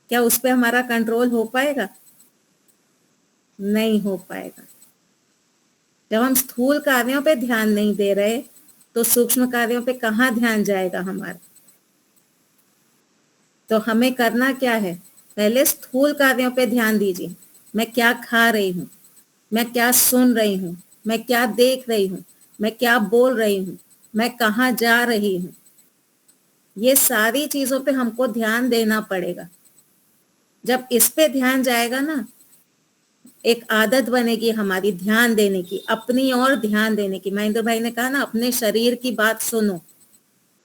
क्या उस पे हमारा कंट्रोल हो पाएगा? नहीं हो पाएगा। जब हम स्थूल कार्यों पे ध्यान नहीं दे रहे तो सूक्ष्म कार्यों पे कहाँ ध्यान जाएगा हमारा? तो हमें करना क्या है? पहले स्थूल कार्यों पे ध्यान दीजिए। मैं क्या खा रही हूँ, मैं क्या सुन रही हूँ, मैं क्या देख रही हूँ, मैं क्या बोल रही हूँ, मैं कहाँ जा रही हूँ, ये सारी चीजों पे हमको ध्यान देना पड़ेगा। जब इस पे ध्यान जाएगा ना, एक आदत बनेगी हमारी ध्यान देने की, अपनी ओर ध्यान देने की। महेंद्र भाई ने कहा ना, अपने शरीर की बात सुनो।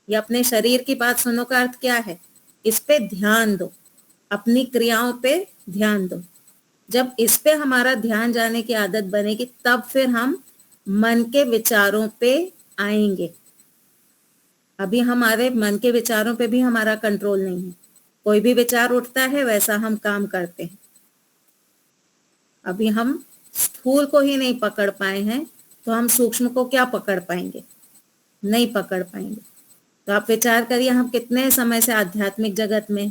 या अपने शरीर की बात सुनो का अर्थ क्या है? इस पे ध्यान दो, अपनी क्रियाओं पे ध्यान दो। जब इस पे हमारा ध्यान जाने की आदत बनेगी तब फिर हम मन के विचारों पे आएंगे। अभी हमारे मन के विचारों पे भी हमारा कंट्रोल नहीं है। कोई भी विचार उठता है वैसा हम काम करते हैं। अभी हम स्थूल को ही नहीं पकड़ पाए हैं तो हम सूक्ष्म को क्या पकड़ पाएंगे? नहीं पकड़ पाएंगे। तो आप विचार करिए, हम कितने समय से आध्यात्मिक जगत में,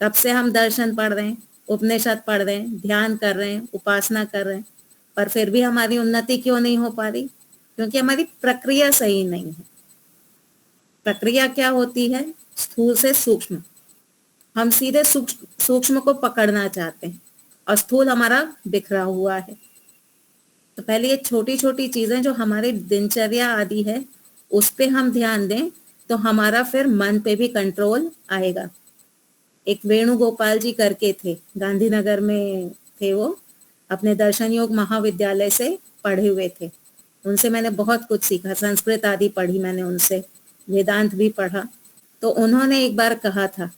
तब से हम दर्शन पढ़ रहे हैं, उपनिषद पढ़ रहे हैं, ध्यान कर रहे हैं, उपासना कर रहे हैं, पर फिर भी हमारी उन्नति क्यों नहीं हो पा रही? क्योंकि हमारी प्रक्रिया सही नहीं है। प्रक्रिया क्या होती है? स्थूल से सूक्ष्म। हम सीधे सूक्ष्म को पकड़ना चाहते हैं और स्थूल हमारा बिखरा हुआ है। तो पहले ये छोटी छोटी चीजें जो हमारी दिनचर्या आदि है उस पे हम ध्यान दें तो हमारा फिर मन पे भी कंट्रोल आएगा। एक वेणुगोपाल जी करके थे, गांधीनगर में थे वो, अपने दर्शन योग महाविद्यालय से पढ़े हुए थे। उनसे मैंने बहुत कुछ सीखा, संस्कृत आदि पढ़ी मैंने उनसे, वेदांत भी पढ़ा। तो उन्होंने एक बार कहा था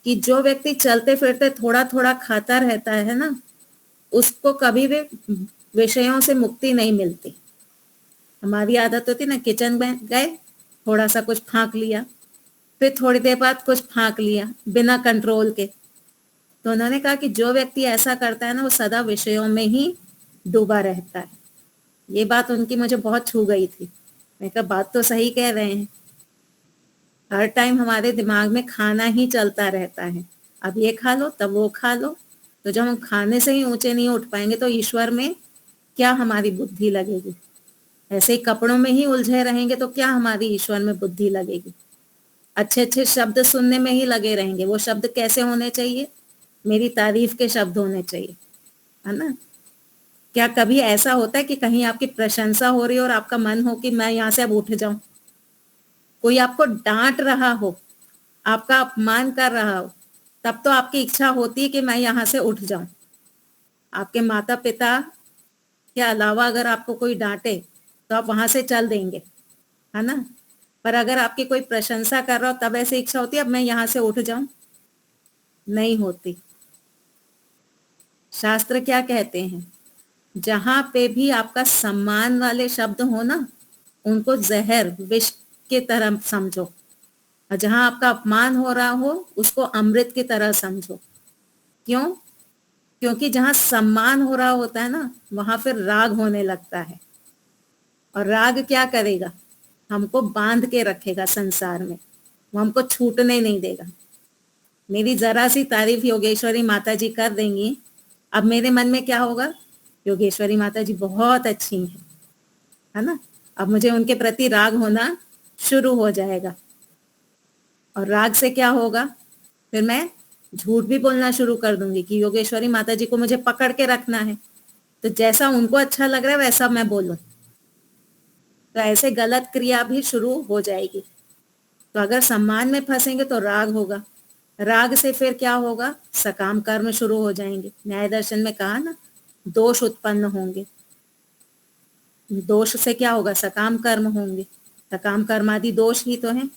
कि जो व्यक्ति चलते फिरते थोड़ा थोड़ा खाता रहता है ना, उसको कभी भी विषयों से मुक्ति नहीं मिलती। हमारी आदत होती ना, किचन में गए, थोड़ा सा कुछ फाँक लिया, फिर थोड़ी देर बाद कुछ फाँक लिया बिना कंट्रोल के। तो उन्होंने कहा कि जो व्यक्ति ऐसा करता है ना, वो सदा विषयों में ही डूबा रहता है। ये बात उनकी मुझे बहुत छू गई थी। मैं कहा बात तो सही कह रहे हैं। हर टाइम हमारे दिमाग में खाना ही चलता रहता है, अब ये खा लो तब वो खा लो। तो जब हम खाने से ही ऊंचे नहीं उठ पाएंगे तो ईश्वर में क्या हमारी बुद्धि लगेगी। ऐसे ही कपड़ों में ही उलझे रहेंगे तो क्या हमारी ईश्वर में बुद्धि लगेगी। अच्छे अच्छे शब्द सुनने में ही लगे रहेंगे। वो शब्द कैसे होने चाहिए? मेरी तारीफ के शब्द होने चाहिए, है ना। क्या कभी ऐसा होता है कि कहीं आपकी प्रशंसा हो रही हो और आपका मन हो कि मैं यहाँ से अब उठ जाऊं? कोई आपको डांट रहा हो, आपका अपमान कर रहा हो, तब तो आपकी इच्छा होती है कि मैं यहाँ से उठ जाऊं। आपके माता पिता के अलावा अगर आपको कोई डांटे तो आप वहां से चल देंगे, है ना। पर अगर आपकी कोई प्रशंसा कर रहा हो तब ऐसी इच्छा होती है अब मैं यहाँ से उठ जाऊं? नहीं होती। शास्त्र क्या कहते हैं? जहां पे भी आपका सम्मान वाले शब्द हो ना, उनको जहर विष की तरह समझो, और जहां आपका अपमान हो रहा हो उसको अमृत की तरह समझो। क्यों? क्योंकि जहां सम्मान हो रहा होता है ना, वहां फिर राग होने लगता है। और राग क्या करेगा? हमको बांध के रखेगा संसार में, वो हमको छूटने नहीं देगा। मेरी जरा सी तारीफ योगेश्वरी माता जी कर देंगी, अब मेरे मन में क्या होगा? योगेश्वरी माता जी बहुत अच्छी हैं, है ना। अब मुझे उनके प्रति राग होना शुरू हो जाएगा। और राग से क्या होगा? फिर मैं झूठ भी बोलना शुरू कर दूंगी कि योगेश्वरी माता जी को मुझे पकड़ के रखना है, तो जैसा उनको अच्छा लग रहा है वैसा मैं बोलूं। तो ऐसे गलत क्रिया भी शुरू हो जाएगी। तो अगर सम्मान में फंसेंगे तो राग होगा। राग से फिर क्या होगा? सकाम कर्म शुरू हो जाएंगे। न्याय दर्शन में कहा ना, दोष उत्पन्न होंगे। दोष से क्या होगा? सकाम कर्म होंगे। सकाम कर्म आदि दोष ही तो हैं।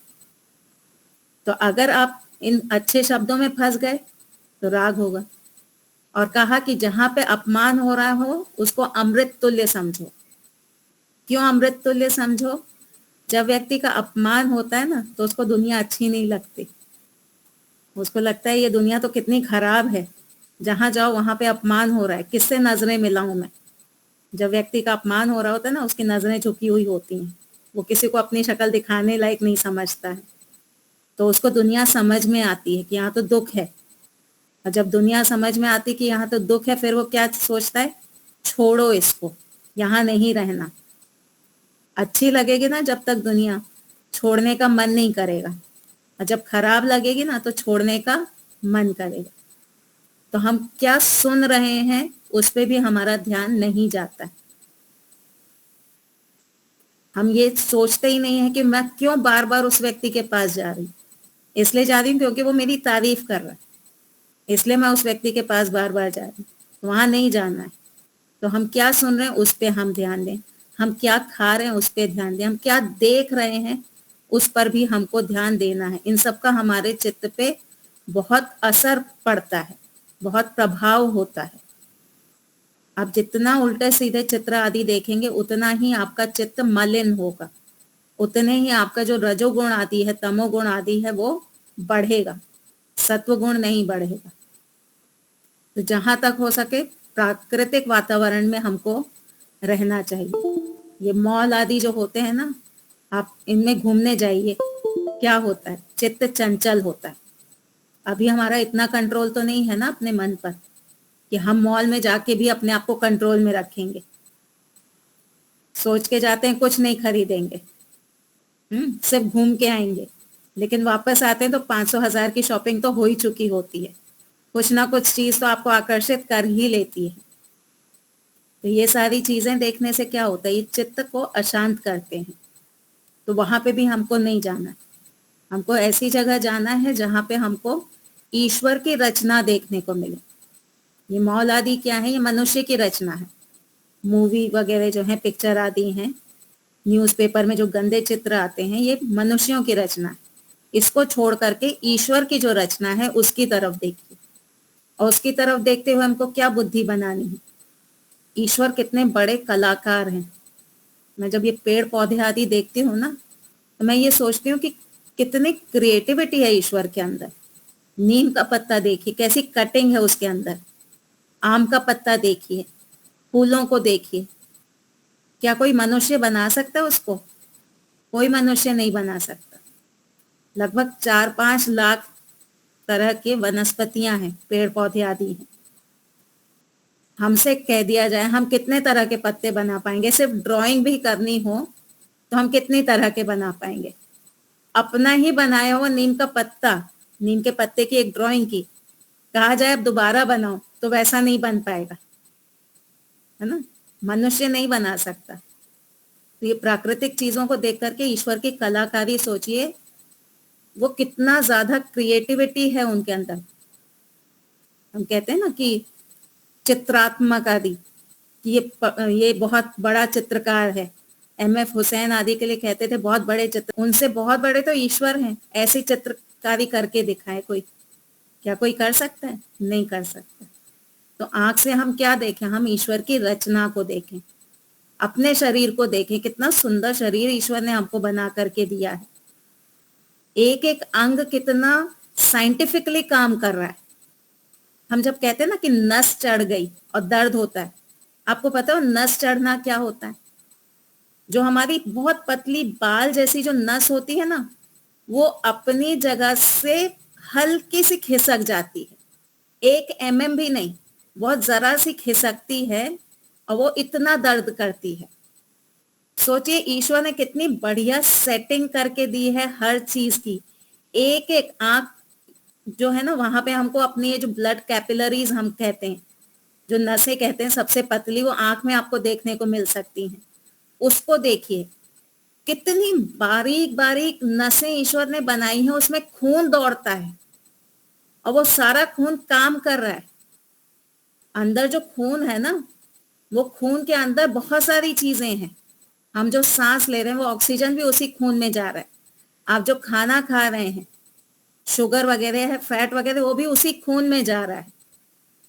तो अगर आप इन अच्छे शब्दों में फंस गए तो राग होगा। और कहा कि जहां पे अपमान हो रहा हो उसको अमृत तुल्य समझो। क्यों अमृत तुल्य समझो? जब व्यक्ति का अपमान होता है ना, तो उसको दुनिया अच्छी नहीं लगती। उसको लगता है ये दुनिया तो कितनी खराब है, जहां जाओ वहां पे अपमान हो रहा है, किससे नजरें मिलाऊं मैं। जब व्यक्ति का अपमान हो रहा होता है ना, उसकी नजरें झुकी हुई होती हैं, वो किसी को अपनी शक्ल दिखाने लायक नहीं समझता है। तो उसको दुनिया समझ में आती है कि यहाँ तो दुख है। और जब दुनिया समझ में आती कि यहाँ तो दुख है, फिर वो क्या सोचता है? छोड़ो इसको, यहाँ नहीं रहना। अच्छी लगेगी ना जब तक दुनिया, छोड़ने का मन नहीं करेगा। और जब खराब लगेगी ना तो छोड़ने का मन करेगा। तो हम क्या सुन रहे हैं उस पे भी हमारा ध्यान नहीं जाता है। हम ये सोचते ही नहीं है कि मैं क्यों बार बार उस व्यक्ति के पास जा रही हूँ। इसलिए जा रही हूँ क्योंकि वो मेरी तारीफ कर रहा है, इसलिए मैं उस व्यक्ति के पास बार बार जा रही हूँ। वहां नहीं जाना है। तो हम क्या सुन रहे हैं उस पे हम ध्यान दें, हम क्या खा रहे हैं उस पे ध्यान दें, हम क्या देख रहे हैं उस पर भी हमको ध्यान देना है। इन सब का हमारे चित्त पे बहुत असर पड़ता है, बहुत प्रभाव होता है। आप जितना उल्टे सीधे चित्र आदि देखेंगे उतना ही आपका चित्त मलिन होगा, उतने ही आपका जो रजोगुण आदि है, तमोगुण आदि है, वो बढ़ेगा, सत्वगुण नहीं बढ़ेगा। तो जहां तक हो सके प्राकृतिक वातावरण में हमको रहना चाहिए। ये मॉल आदि जो होते हैं ना, आप इनमें घूमने जाइए, क्या होता है? चित्त चंचल होता है। अभी हमारा इतना कंट्रोल तो नहीं है ना अपने मन पर कि हम मॉल में जाके भी अपने आप को कंट्रोल में रखेंगे। सोच के जाते हैं कुछ नहीं खरीदेंगे, सिर्फ घूम के आएंगे, लेकिन वापस आते हैं तो 500,000 की शॉपिंग तो हो ही चुकी होती है। कुछ ना कुछ चीज तो आपको आकर्षित कर ही लेती है। तो ये सारी चीजें देखने से क्या होता है? ये चित्त को अशांत करते हैं। तो वहां पे भी हमको नहीं जाना है। हमको ऐसी जगह जाना है जहां पे हमको ईश्वर की रचना देखने को मिले। ये मॉल आदि क्या है? ये मनुष्य की रचना है। मूवी वगैरह जो है, पिक्चर आदि हैं, न्यूज़पेपर में जो गंदे चित्र आते हैं, ये मनुष्यों की रचना है। इसको छोड़ करके ईश्वर की जो रचना है उसकी तरफ देखिए। और उसकी तरफ देखते हुए हमको क्या बुद्धि बनानी है? ईश्वर कितने बड़े कलाकार हैं। मैं जब ये पेड़ पौधे आदि देखती हूँ ना, तो मैं ये सोचती हूँ कि कितनी क्रिएटिविटी है ईश्वर के अंदर। नीम का पत्ता देखिए कैसी कटिंग है उसके अंदर, आम का पत्ता देखिए, फूलों को देखिए। क्या कोई मनुष्य बना सकता है उसको? कोई मनुष्य नहीं बना सकता। लगभग 4-5 लाख तरह के वनस्पतियां हैं, पेड़ पौधे आदि हैं। हमसे कह दिया जाए हम कितने तरह के पत्ते बना पाएंगे? सिर्फ ड्राइंग भी करनी हो तो हम कितनी तरह के बना पाएंगे? अपना ही बनाया हुआ नीम का पत्ता, नीम के पत्ते की एक ड्राइंग की, कहा जाए अब दोबारा बनाओ तो वैसा नहीं बन पाएगा, है ना? मनुष्य नहीं बना सकता। तो ये प्राकृतिक चीजों को देख करके ईश्वर की कलाकारी सोचिए, वो कितना ज्यादा क्रिएटिविटी है उनके अंदर। हम कहते हैं ना कि चित्रात्मक आदि, ये बहुत बड़ा चित्रकार है। MF हुसैन आदि के लिए कहते थे बहुत बड़े चित्र, उनसे बहुत बड़े तो ईश्वर हैं। ऐसी चित्रकारी करके दिखाए कोई, क्या कोई कर सकता है? नहीं कर सकता। तो आंख से हम क्या देखें? हम ईश्वर की रचना को देखें, अपने शरीर को देखें। कितना सुंदर शरीर ईश्वर ने हमको बना करके दिया है। एक एक अंग कितना साइंटिफिकली काम कर रहा है। हम जब कहते हैं ना कि नस चढ़ गई और दर्द होता है, आपको पता है नस चढ़ना क्या होता है? जो हमारी बहुत पतली बाल जैसी जो नस होती है ना, वो अपनी जगह से हल्की सी खिसक जाती है, 1 mm भी नहीं, बहुत जरा सी खिसकती है और वो इतना दर्द करती है। सोचिए ईश्वर ने कितनी बढ़िया सेटिंग करके दी है हर चीज की। एक एक आंख जो है ना, वहां पे हमको अपनी ये जो ब्लड कैपिलरीज हम कहते हैं, जो नसें कहते हैं सबसे पतली, वो आंख में आपको देखने को मिल सकती हैं। उसको देखिए कितनी बारीक बारीक नसें ईश्वर ने बनाई हैं, उसमें खून दौड़ता है और वो सारा खून काम कर रहा है। अंदर जो खून है ना, वो खून के अंदर बहुत सारी चीजें हैं। हम जो सांस ले रहे हैं वो ऑक्सीजन भी उसी खून में जा रहा है। आप जो खाना खा रहे हैं, शुगर वगैरह है, फैट वगैरह, वो भी उसी खून में जा रहा है।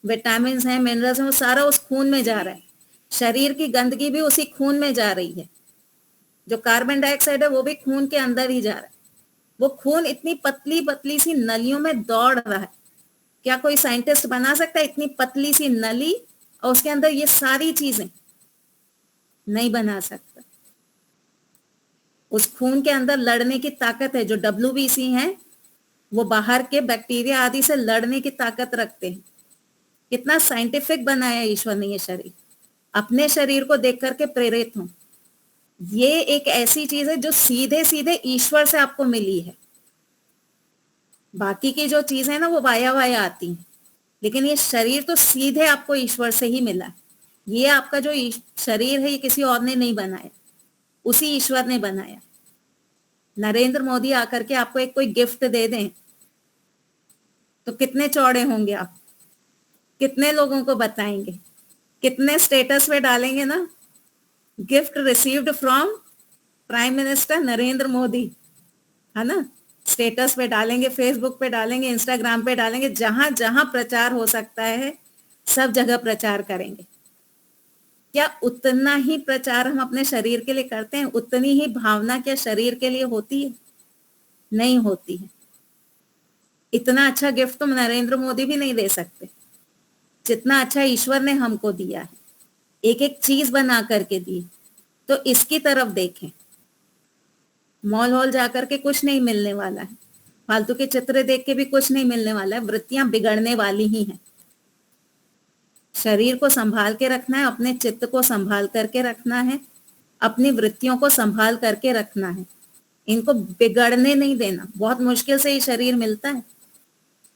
विटामिन है, मिनरल्स हैं, वो सारा उस खून में जा रहा है। शरीर की गंदगी भी उसी खून में जा रही है। जो कार्बन डाइऑक्साइड है वो भी खून के अंदर ही जा रहा है। वो खून इतनी पतली पतली सी नलियों में दौड़ रहा है। क्या कोई साइंटिस्ट बना सकता है इतनी पतली सी नली और उसके अंदर ये सारी चीजें? नहीं बना सकता। उस खून के अंदर लड़ने की ताकत है। जो WBC है वो बाहर के बैक्टीरिया आदि से लड़ने की ताकत रखते हैं। कितना साइंटिफिक बनाया ईश्वर ने ये शरीर। अपने शरीर को देख करके प्रेरित हूं। ये एक ऐसी चीज है जो सीधे सीधे ईश्वर से आपको मिली है। बाकी की जो चीजें है ना, वो वाया वाया आती हैं, लेकिन ये शरीर तो सीधे आपको ईश्वर से ही मिला है। ये आपका जो शरीर है, ये किसी और ने नहीं बनाया, उसी ईश्वर ने बनाया। नरेंद्र मोदी आकर के आपको एक कोई गिफ्ट दे दें तो कितने चौड़े होंगे आप? कितने लोगों को बताएंगे? कितने स्टेटस पे डालेंगे ना, gift received from prime minister Narendra Modi, है ना? स्टेटस पे डालेंगे, फेसबुक पे डालेंगे, इंस्टाग्राम पे डालेंगे। जहां जहां प्रचार हो सकता है सब जगह प्रचार करेंगे। क्या उतना ही प्रचार हम अपने शरीर के लिए करते हैं? उतनी ही भावना क्या शरीर के लिए होती है? नहीं होती है। इतना अच्छा गिफ्ट तो नरेंद्र मोदी भी नहीं दे सकते जितना अच्छा ईश्वर ने हमको दिया है। एक एक चीज बना करके दी। तो इसकी तरफ देखें। मॉल हॉल जाकर के कुछ नहीं मिलने वाला है, फालतू के चित्र देख के भी कुछ नहीं मिलने वाला है। वृत्तियां बिगड़ने वाली ही हैं। शरीर को संभाल के रखना है, अपने चित्त को संभाल करके रखना है, अपनी वृत्तियों को संभाल करके रखना है। इनको बिगड़ने नहीं देना। बहुत मुश्किल से ये शरीर मिलता है।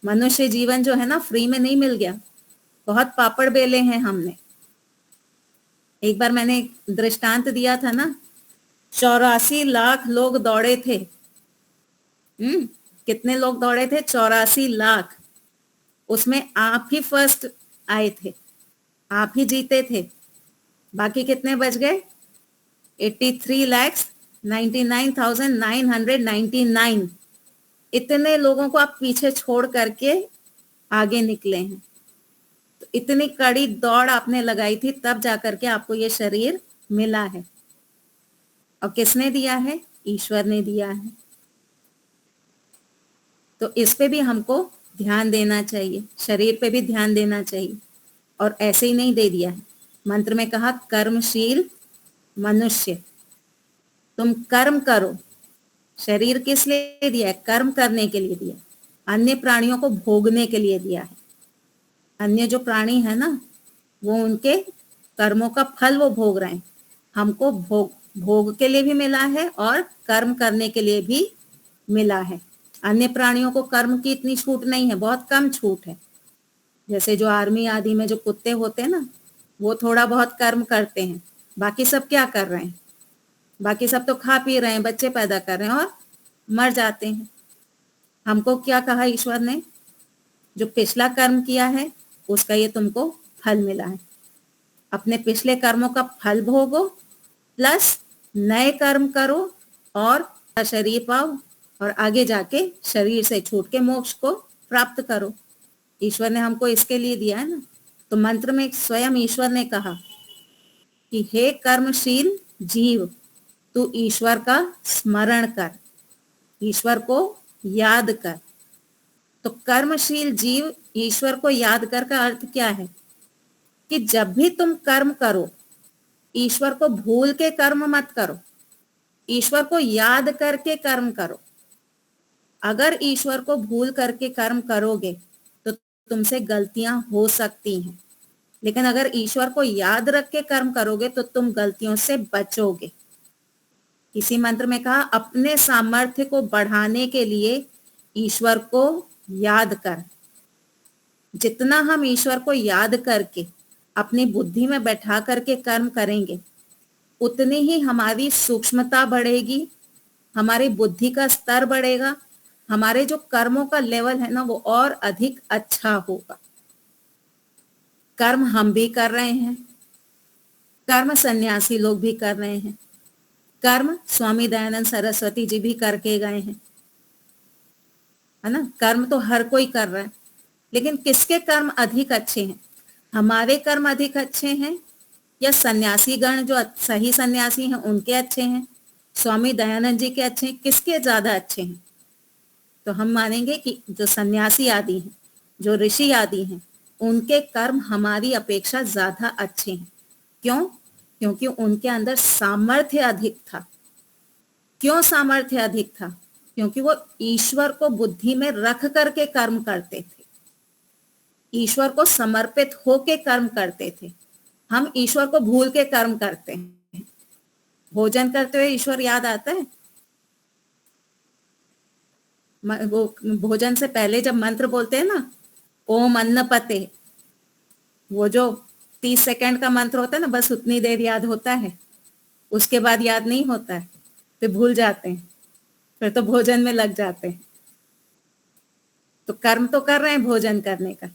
मनुष्य जीवन जो है ना, फ्री में नहीं मिल गया। बहुत पापड़ बेले हैं हमने। एक बार मैंने एक दृष्टांत दिया था ना, 84 लाख लोग दौड़े थे। कितने लोग दौड़े थे? 84 लाख। उसमें आप ही फर्स्ट आए थे, आप ही जीते थे। बाकी कितने बच गए? 83,99,999। इतने लोगों को आप पीछे छोड़ करके आगे निकले हैं। तो इतनी कड़ी दौड़ आपने लगाई थी, तब जाकर के आपको ये शरीर मिला है। और किसने दिया है? ईश्वर ने दिया है। तो इस पे भी हमको ध्यान देना चाहिए, शरीर पे भी ध्यान देना चाहिए। और ऐसे ही नहीं दे दिया है, मंत्र में कहा कर्मशील मनुष्य, तुम कर्म करो। शरीर किस लिए दिया है? कर्म करने के लिए दिया है। अन्य प्राणियों को भोगने के लिए दिया है। अन्य जो प्राणी है ना, वो उनके कर्मों का फल वो भोग रहे हैं। हमको भोग के लिए भी मिला है और कर्म करने के लिए भी मिला है। अन्य प्राणियों को कर्म की इतनी छूट नहीं है, बहुत कम छूट है। जैसे जो आर्मी आदि में जो कुत्ते होते हैं ना, वो थोड़ा बहुत कर्म करते हैं, बाकी सब क्या कर रहे हैं? बाकी सब तो खा पी रहे हैं, बच्चे पैदा कर रहे हैं और मर जाते हैं। हमको क्या कहा ईश्वर ने? जो पिछला कर्म किया है उसका ये तुमको फल मिला है। अपने पिछले कर्मों का फल भोगो, प्लस नए कर्म करो और शरीर पाओ, और आगे जाके शरीर से छूट के मोक्ष को प्राप्त करो। ईश्वर ने हमको इसके लिए दिया है ना। तो मंत्र में स्वयं ईश्वर ने कहा कि हे कर्मशील जीव, तू ईश्वर का स्मरण कर, ईश्वर को याद कर। तो कर्मशील जीव ईश्वर को याद कर का अर्थ क्या है? कि जब भी तुम कर्म करो, ईश्वर को भूल के कर्म मत करो, ईश्वर को याद करके कर्म करो। अगर ईश्वर को भूल करके कर्म करोगे तो तुमसे गलतियां हो सकती हैं, लेकिन अगर ईश्वर को याद रख के कर्म करोगे तो तुम गलतियों से बचोगे। इसी मंत्र में कहा अपने सामर्थ्य को बढ़ाने के लिए ईश्वर को याद कर। जितना हम ईश्वर को याद करके अपनी बुद्धि में बैठा करके कर्म करेंगे, उतनी ही हमारी सूक्ष्मता बढ़ेगी, हमारी बुद्धि का स्तर बढ़ेगा, हमारे जो कर्मों का लेवल है ना वो और अधिक अच्छा होगा। कर्म हम भी कर रहे हैं, कर्म सन्यासी लोग भी कर रहे हैं, कर्म स्वामी दयानंद सरस्वती जी भी करके गए हैं, है ना। कर्म तो हर कोई कर रहा है, लेकिन किसके कर्म अधिक अच्छे हैं? हमारे कर्म अधिक अच्छे हैं या सन्यासी गण जो सही सन्यासी हैं उनके अच्छे हैं, स्वामी दयानंद जी के अच्छे हैं? किसके ज्यादा अच्छे हैं? तो हम मानेंगे कि जो सन्यासी आदि हैं, जो ऋषि आदि हैं, उनके कर्म हमारी अपेक्षा ज्यादा अच्छे हैं। क्यों? क्योंकि उनके अंदर सामर्थ्य अधिक था। क्यों सामर्थ्य अधिक था? क्योंकि वो ईश्वर को बुद्धि में रख करके कर्म करते थे, ईश्वर को समर्पित होके कर्म करते थे। हम ईश्वर को भूल के कर्म करते हैं। भोजन करते हुए ईश्वर याद आता है? वो भोजन से पहले जब मंत्र बोलते हैं ना, ओम अन्नपते, वो जो 30 सेकंड का मंत्र होता है ना, बस उतनी देर याद होता है, उसके बाद याद नहीं होता है, फिर भूल जाते हैं, फिर तो भोजन में लग जाते हैं। तो कर्म तो कर रहे हैं भोजन करने का,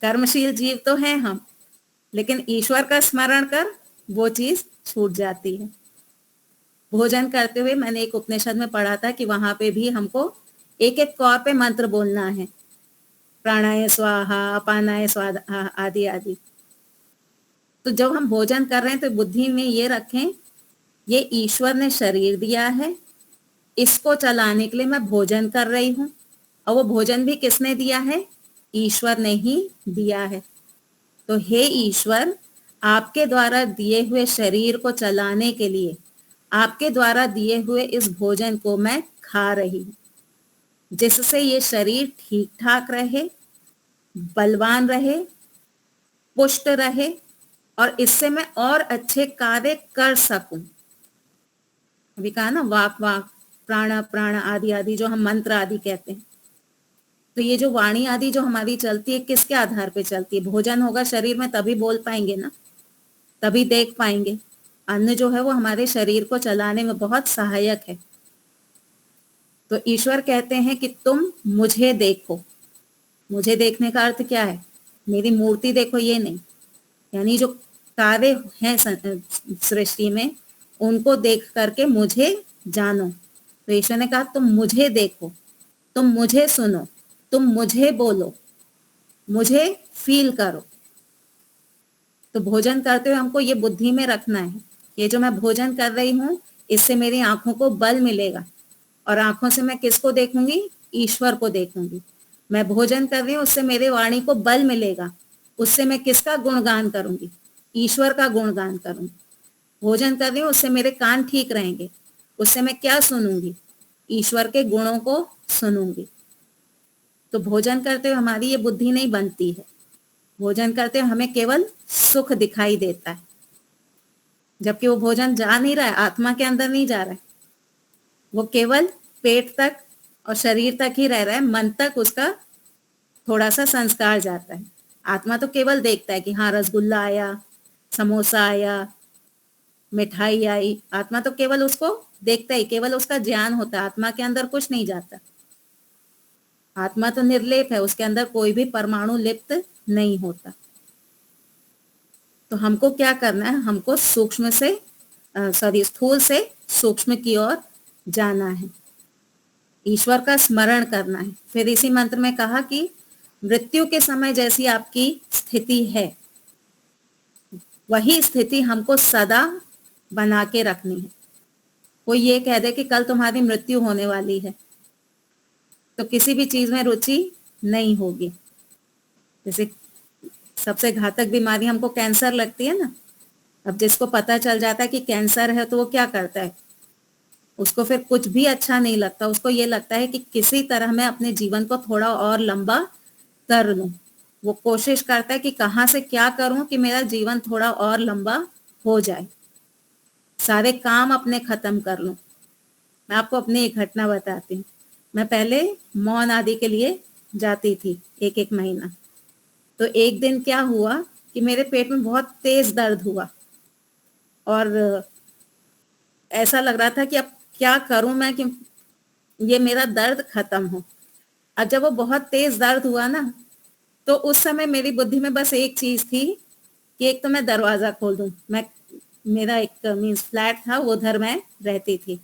कर्मशील जीव तो हैं हम, लेकिन ईश्वर का स्मरण कर वो चीज छूट जाती है। भोजन करते हुए मैंने एक उपनिषद में पढ़ा था कि वहां पे भी हमको एक एक कौर पे मंत्र बोलना है, प्राणाय स्वाहा, अपानाय स्वाहा आदि आदि। तो जब हम भोजन कर रहे हैं तो बुद्धि में ये रखें, ये ईश्वर ने शरीर दिया है, इसको चलाने के लिए मैं भोजन कर रही हूँ, और वो भोजन भी किसने दिया है? ईश्वर ने ही दिया है। तो हे ईश्वर, आपके द्वारा दिए हुए शरीर को चलाने के लिए आपके द्वारा दिए हुए इस भोजन को मैं खा रही हूँ, जिससे ये शरीर ठीक ठाक रहे, बलवान रहे, पुष्ट रहे, और इससे मैं और अच्छे कार्य कर सकूं। अभी कहा ना वाक वाक, प्राण प्राण आदि आदि जो हम मंत्र आदि कहते हैं। तो ये जो वाणी आदि जो हमारी चलती है, किसके आधार पे चलती है? भोजन होगा शरीर में तभी बोल पाएंगे ना, तभी देख पाएंगे। अन्न जो है वो हमारे शरीर को चलाने में बहुत सहायक है। तो ईश्वर कहते हैं कि तुम मुझे देखो। मुझे देखने का अर्थ क्या है? मेरी मूर्ति देखो ये नहीं, यानी जो कार्य हैं सृष्टि में उनको देख करके मुझे जानो। तो ईश्वर ने कहा तुम मुझे देखो, तुम मुझे सुनो, तुम मुझे बोलो, मुझे फील करो। तो भोजन करते हुए हमको ये बुद्धि में रखना है, ये जो मैं भोजन कर रही हूँ इससे मेरी आंखों को बल मिलेगा, और आंखों से मैं किसको देखूंगी? ईश्वर को देखूंगी। मैं भोजन कर रही हूँ, उससे मेरे वाणी को बल मिलेगा, उससे मैं किसका गुणगान करूंगी? ईश्वर का गुणगान करूंगी। भोजन कर रही हूँ, उससे मेरे कान ठीक रहेंगे, उससे मैं क्या सुनूंगी? ईश्वर के गुणों को सुनूंगी। तो भोजन करते हुए हमारी ये बुद्धि नहीं बनती है। भोजन करते हुए हमें केवल सुख दिखाई देता है, जबकि वो भोजन जा नहीं रहा है, आत्मा के अंदर नहीं जा रहा है, वो केवल पेट तक और शरीर तक ही रह रहा है, मन तक उसका थोड़ा सा संस्कार जाता है। आत्मा तो केवल देखता है कि हाँ रसगुल्ला आया, समोसा आया, मिठाई आई, आत्मा तो केवल उसको देखता ही, केवल उसका ज्ञान होता है, आत्मा के अंदर कुछ नहीं जाता। आत्मा तो निर्लेप है, उसके अंदर कोई भी परमाणु लिप्त नहीं होता। तो हमको क्या करना है? हमको सूक्ष्म से स्थूल से सूक्ष्म की ओर जाना है, ईश्वर का स्मरण करना है। फिर इसी मंत्र में कहा कि मृत्यु के समय जैसी आपकी स्थिति है, वही स्थिति हमको सदा बना के रखनी है। कोई ये कह दे कि कल तुम्हारी मृत्यु होने वाली है, तो किसी भी चीज में रुचि नहीं होगी। जैसे सबसे घातक बीमारी हमको कैंसर लगती है ना, अब जिसको पता चल जाता है कि कैंसर है तो वो क्या करता है? उसको फिर कुछ भी अच्छा नहीं लगता, उसको ये लगता है कि किसी तरह मैं अपने जीवन को थोड़ा और लंबा कर लूं। वो कोशिश करता है कि कहाँ से क्या करूं कि मेरा जीवन थोड़ा और लंबा हो जाए, सारे काम अपने खत्म कर लूं। मैं आपको अपनी एक घटना बताती हूँ। मैं पहले मौन आदि के लिए जाती थी एक एक महीना। तो एक दिन क्या हुआ कि मेरे पेट में बहुत तेज दर्द हुआ और ऐसा लग रहा था कि अब क्या करूं मैं कि ये मेरा दर्द खत्म हो। अब जब वो बहुत तेज दर्द हुआ ना, तो उस समय मेरी बुद्धि में बस एक चीज थी कि एक तो मैं दरवाजा खोल दूं। मेरा एक मीन्स फ्लैट था, उधर मैं रहती थी,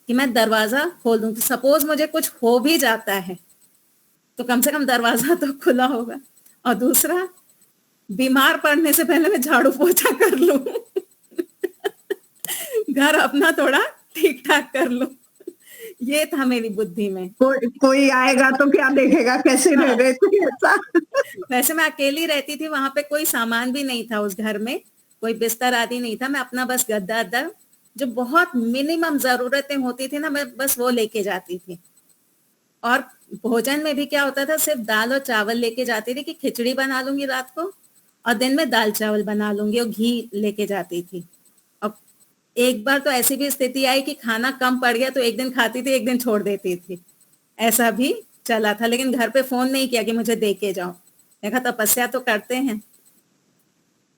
कि मैं दरवाजा खोल दूं, तो सपोज मुझे कुछ हो भी जाता है तो कम से कम दरवाजा तो खुला होगा। और दूसरा, बीमार पड़ने से पहले मैं झाड़ू पोछा कर लूं घर अपना थोड़ा ठीक ठाक कर लूं। ये था मेरी बुद्धि में। कोई आएगा तो क्या देखेगा, कैसे रह रहे थे ऐसा। वैसे मैं अकेली रहती थी, वहां पे कोई सामान भी नहीं था, उस घर में कोई बिस्तर आदि नहीं था। मैं अपना बस गद्दा अद्दा, जो बहुत मिनिमम जरूरतें होती थी ना, मैं बस वो लेके जाती थी। और भोजन में भी क्या होता था, सिर्फ दाल और चावल लेके जाती थी कि खिचड़ी बना लूंगी रात को और दिन में दाल चावल बना लूंगी, और घी लेके जाती थी। अब एक बार तो ऐसी भी स्थिति आई कि खाना कम पड़ गया तो एक दिन खाती थी, एक दिन छोड़ देती थी, ऐसा भी चला था। लेकिन घर पे फोन नहीं किया कि मुझे दे के जाओ, देखा तपस्या तो करते हैं।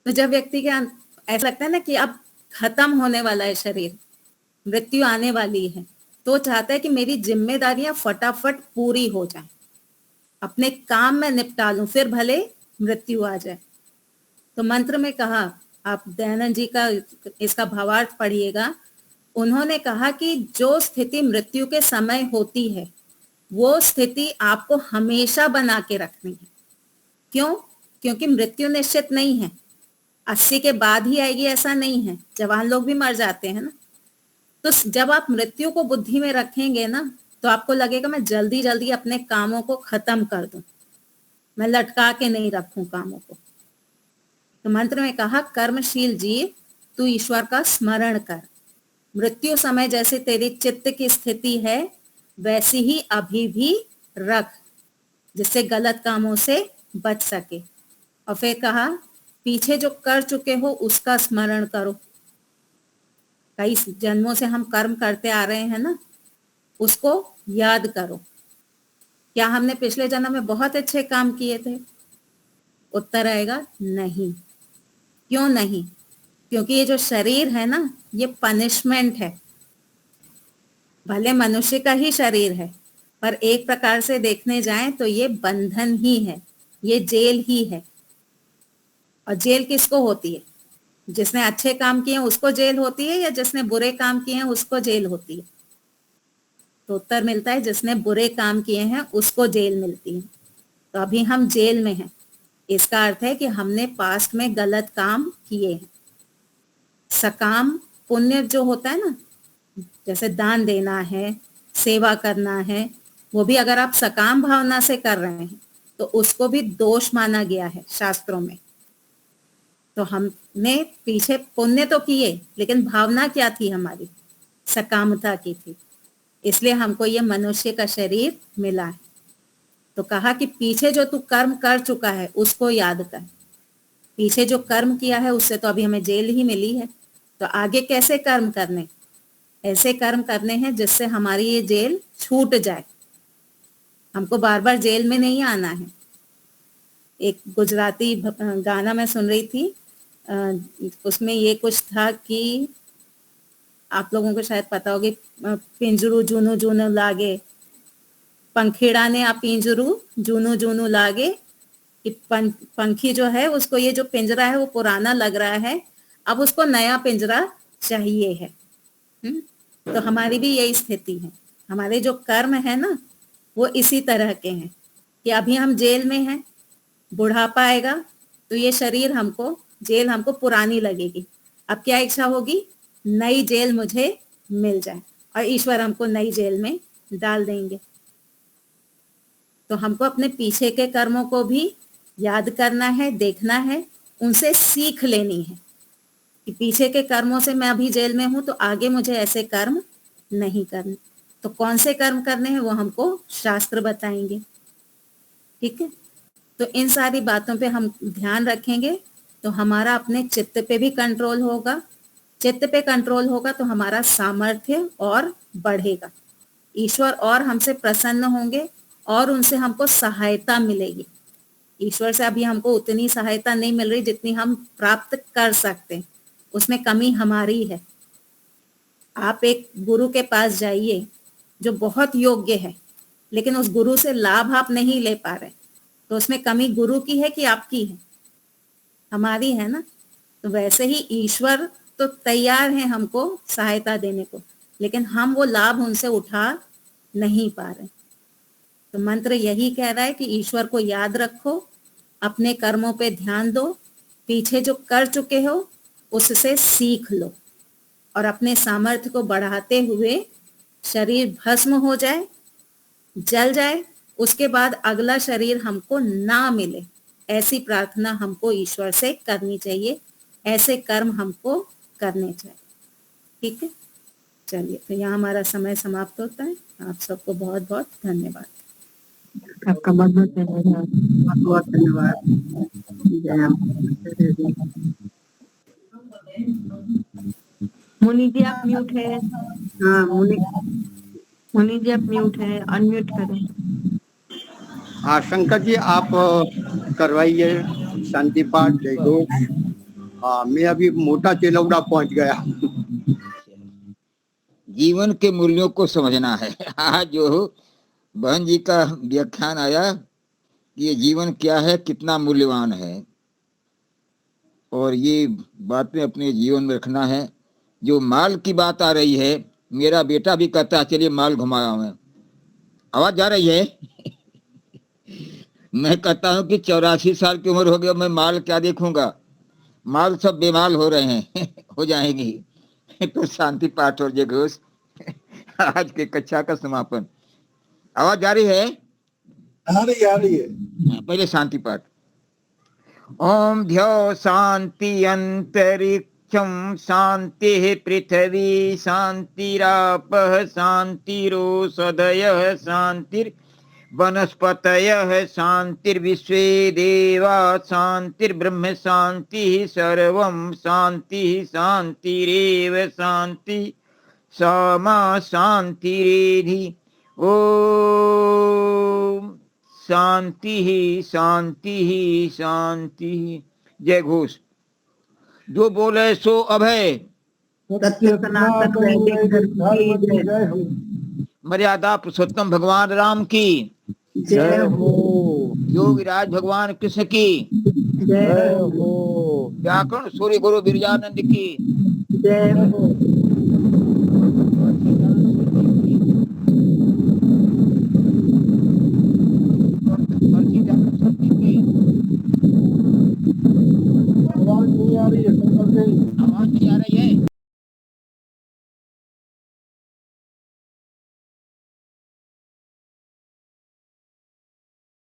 तो जब व्यक्ति के ऐसा लगता है ना कि अब खत्म होने वाला है शरीर, मृत्यु आने वाली है, तो चाहता है कि मेरी जिम्मेदारियां फटाफट पूरी हो जाए, अपने काम में निपटा लूं, फिर भले मृत्यु आ जाए। तो मंत्र में कहा, आप दयानंद जी का इसका भावार्थ पढ़िएगा। उन्होंने कहा कि जो स्थिति मृत्यु के समय होती है, वो स्थिति आपको हमेशा बना के रखनी है। क्यों? क्योंकि मृत्यु निश्चित नहीं है, 80 के बाद ही आएगी ऐसा नहीं है, जवान लोग भी मर जाते हैं ना। तो जब आप मृत्यु को बुद्धि में रखेंगे ना, तो आपको लगेगा मैं जल्दी जल्दी अपने कामों को खत्म कर दूं, मैं लटका के नहीं रखूं कामों को। तो मंत्र में कहा, कर्मशील जीव तू ईश्वर का स्मरण कर, मृत्यु समय जैसे तेरी चित्त की स्थिति है वैसी ही अभी भी रख, जिससे गलत कामों से बच सके। और फिर कहा, पीछे जो कर चुके हो उसका स्मरण करो। कई जन्मों से हम कर्म करते आ रहे हैं ना, उसको याद करो। क्या हमने पिछले जन्म में बहुत अच्छे काम किए थे? उत्तर आएगा नहीं। क्यों नहीं? क्योंकि ये जो शरीर है ना, ये पनिशमेंट है। भले मनुष्य का ही शरीर है, पर एक प्रकार से देखने जाएं तो ये बंधन ही है, ये जेल ही है। और जेल किसको होती है? जिसने अच्छे काम किए उसको जेल होती है, या जिसने बुरे काम किए हैं उसको जेल होती है? तो उत्तर मिलता है जिसने बुरे काम किए हैं उसको जेल मिलती है। तो अभी हम जेल में हैं, इसका अर्थ है कि हमने पास्ट में गलत काम किए हैं। सकाम पुण्य जो होता है ना, जैसे दान देना है, सेवा करना है, वो भी अगर आप सकाम भावना से कर रहे हैं तो उसको भी दोष माना गया है शास्त्रों में। तो हमने पीछे पुण्य तो किए, लेकिन भावना क्या थी हमारी? सकामता की थी, इसलिए हमको ये मनुष्य का शरीर मिला है। तो कहा कि पीछे जो तू कर्म कर चुका है उसको याद कर। पीछे जो कर्म किया है उससे तो अभी हमें जेल ही मिली है, तो आगे कैसे कर्म करने? ऐसे कर्म करने हैं जिससे हमारी ये जेल छूट जाए। हमको बार बार जेल में नहीं आना है। एक गुजराती गाना मैं सुन रही थी, उसमें ये कुछ था कि आप लोगों को शायद पता होगी, पिंजरू जूनू जूनू लागे, पंखीड़ा ने आ पिंजरू जूनू जूनू लागे, कि पंखी जो है उसको ये जो पिंजरा है वो पुराना लग रहा है, अब उसको नया पिंजरा चाहिए है। तो हमारी भी यही स्थिति है। हमारे जो कर्म है ना वो इसी तरह के हैं कि अभी हम जेल में हैं, बुढ़ापा आएगा तो ये शरीर हमको, जेल हमको पुरानी लगेगी। अब क्या इच्छा होगी? नई जेल मुझे मिल जाए, और ईश्वर हमको नई जेल में डाल देंगे। तो हमको अपने पीछे के कर्मों को भी याद करना है, देखना है, उनसे सीख लेनी है कि पीछे के कर्मों से मैं अभी जेल में हूं तो आगे मुझे ऐसे कर्म नहीं करने। तो कौन से कर्म करने हैं वो हमको शास्त्र बताएंगे। ठीक है, तो इन सारी बातों पे हम ध्यान रखेंगे तो हमारा अपने चित्त पे भी कंट्रोल होगा। चित्त पे कंट्रोल होगा तो हमारा सामर्थ्य और बढ़ेगा, ईश्वर और हमसे प्रसन्न होंगे और उनसे हमको सहायता मिलेगी। ईश्वर से अभी हमको उतनी सहायता नहीं मिल रही जितनी हम प्राप्त कर सकते हैं, उसमें कमी हमारी है। आप एक गुरु के पास जाइए जो बहुत योग्य है, लेकिन उस गुरु से लाभ आप नहीं ले पा रहे, तो उसमें कमी गुरु की है कि आपकी है? हमारी है ना। तो वैसे ही ईश्वर तो तैयार है हमको सहायता देने को, लेकिन हम वो लाभ उनसे उठा नहीं पा रहे। तो मंत्र यही कह रहा है कि ईश्वर को याद रखो, अपने कर्मों पे ध्यान दो, पीछे जो कर चुके हो उससे सीख लो, और अपने सामर्थ्य को बढ़ाते हुए शरीर भस्म हो जाए, जल जाए, उसके बाद अगला शरीर हमको ना मिले, ऐसी प्रार्थना हमको ईश्वर से करनी चाहिए। ऐसे कर्म हमको करने चाहिए। ठीक है, चलिए, तो यहाँ हमारा समय समाप्त होता है। आप सबको बहुत बहुत धन्यवाद। आपका बहुत बहुत धन्यवाद, बहुत बहुत धन्यवाद। जय अम्बे। मुनि जी आप म्यूट है। हाँ मुनि जी आप म्यूट है, अनम्यूट करें। हाँ शंकर जी, आप करवाइए शांति पाठ, जय घोष। हाँ, मैं अभी मोटा चिलौड़ा पहुंच गया। जीवन के मूल्यों को समझना है। आज जो बहन जी का व्याख्यान आया कि ये जीवन क्या है, कितना मूल्यवान है, और ये बातें अपने जीवन में रखना है। जो माल की बात आ रही है, मेरा बेटा भी कहता है चलिए माल घुमाया मैं। आवाज जा रही है? मैं कहता हूं कि 84 साल की उम्र हो गई, मैं माल क्या देखूंगा, माल सब बेमाल हो रहे हैं। हो जाएंगी। तो शांति पाठ और जय घोष आज के कक्षा का समापन। आवाज जा रही है? आ रही है। पहले शांति पाठ। ओम ध्यो शांति अंतरिक्षम शांति पृथ्वी शांतिरापः शांतिरोषधयः शांतिर वनस्पतयः शांतिर्विश्वे देवा शांतिर्ब्रह्म शांति सर्वं शांति शांतिरेव शांति सामा शांतिरेधि। ओम शांति शांति शांति। जय घोष। जो बोले सो अभय। सत्य सनातन वैदिक धर्म की जय हो। मर्यादा पुरुषोत्तम भगवान राम की जय हो। योगीराज भगवान कृष्ण की जय हो। व्याकरण सूर्य गुरु बिरजानंद की जय हो।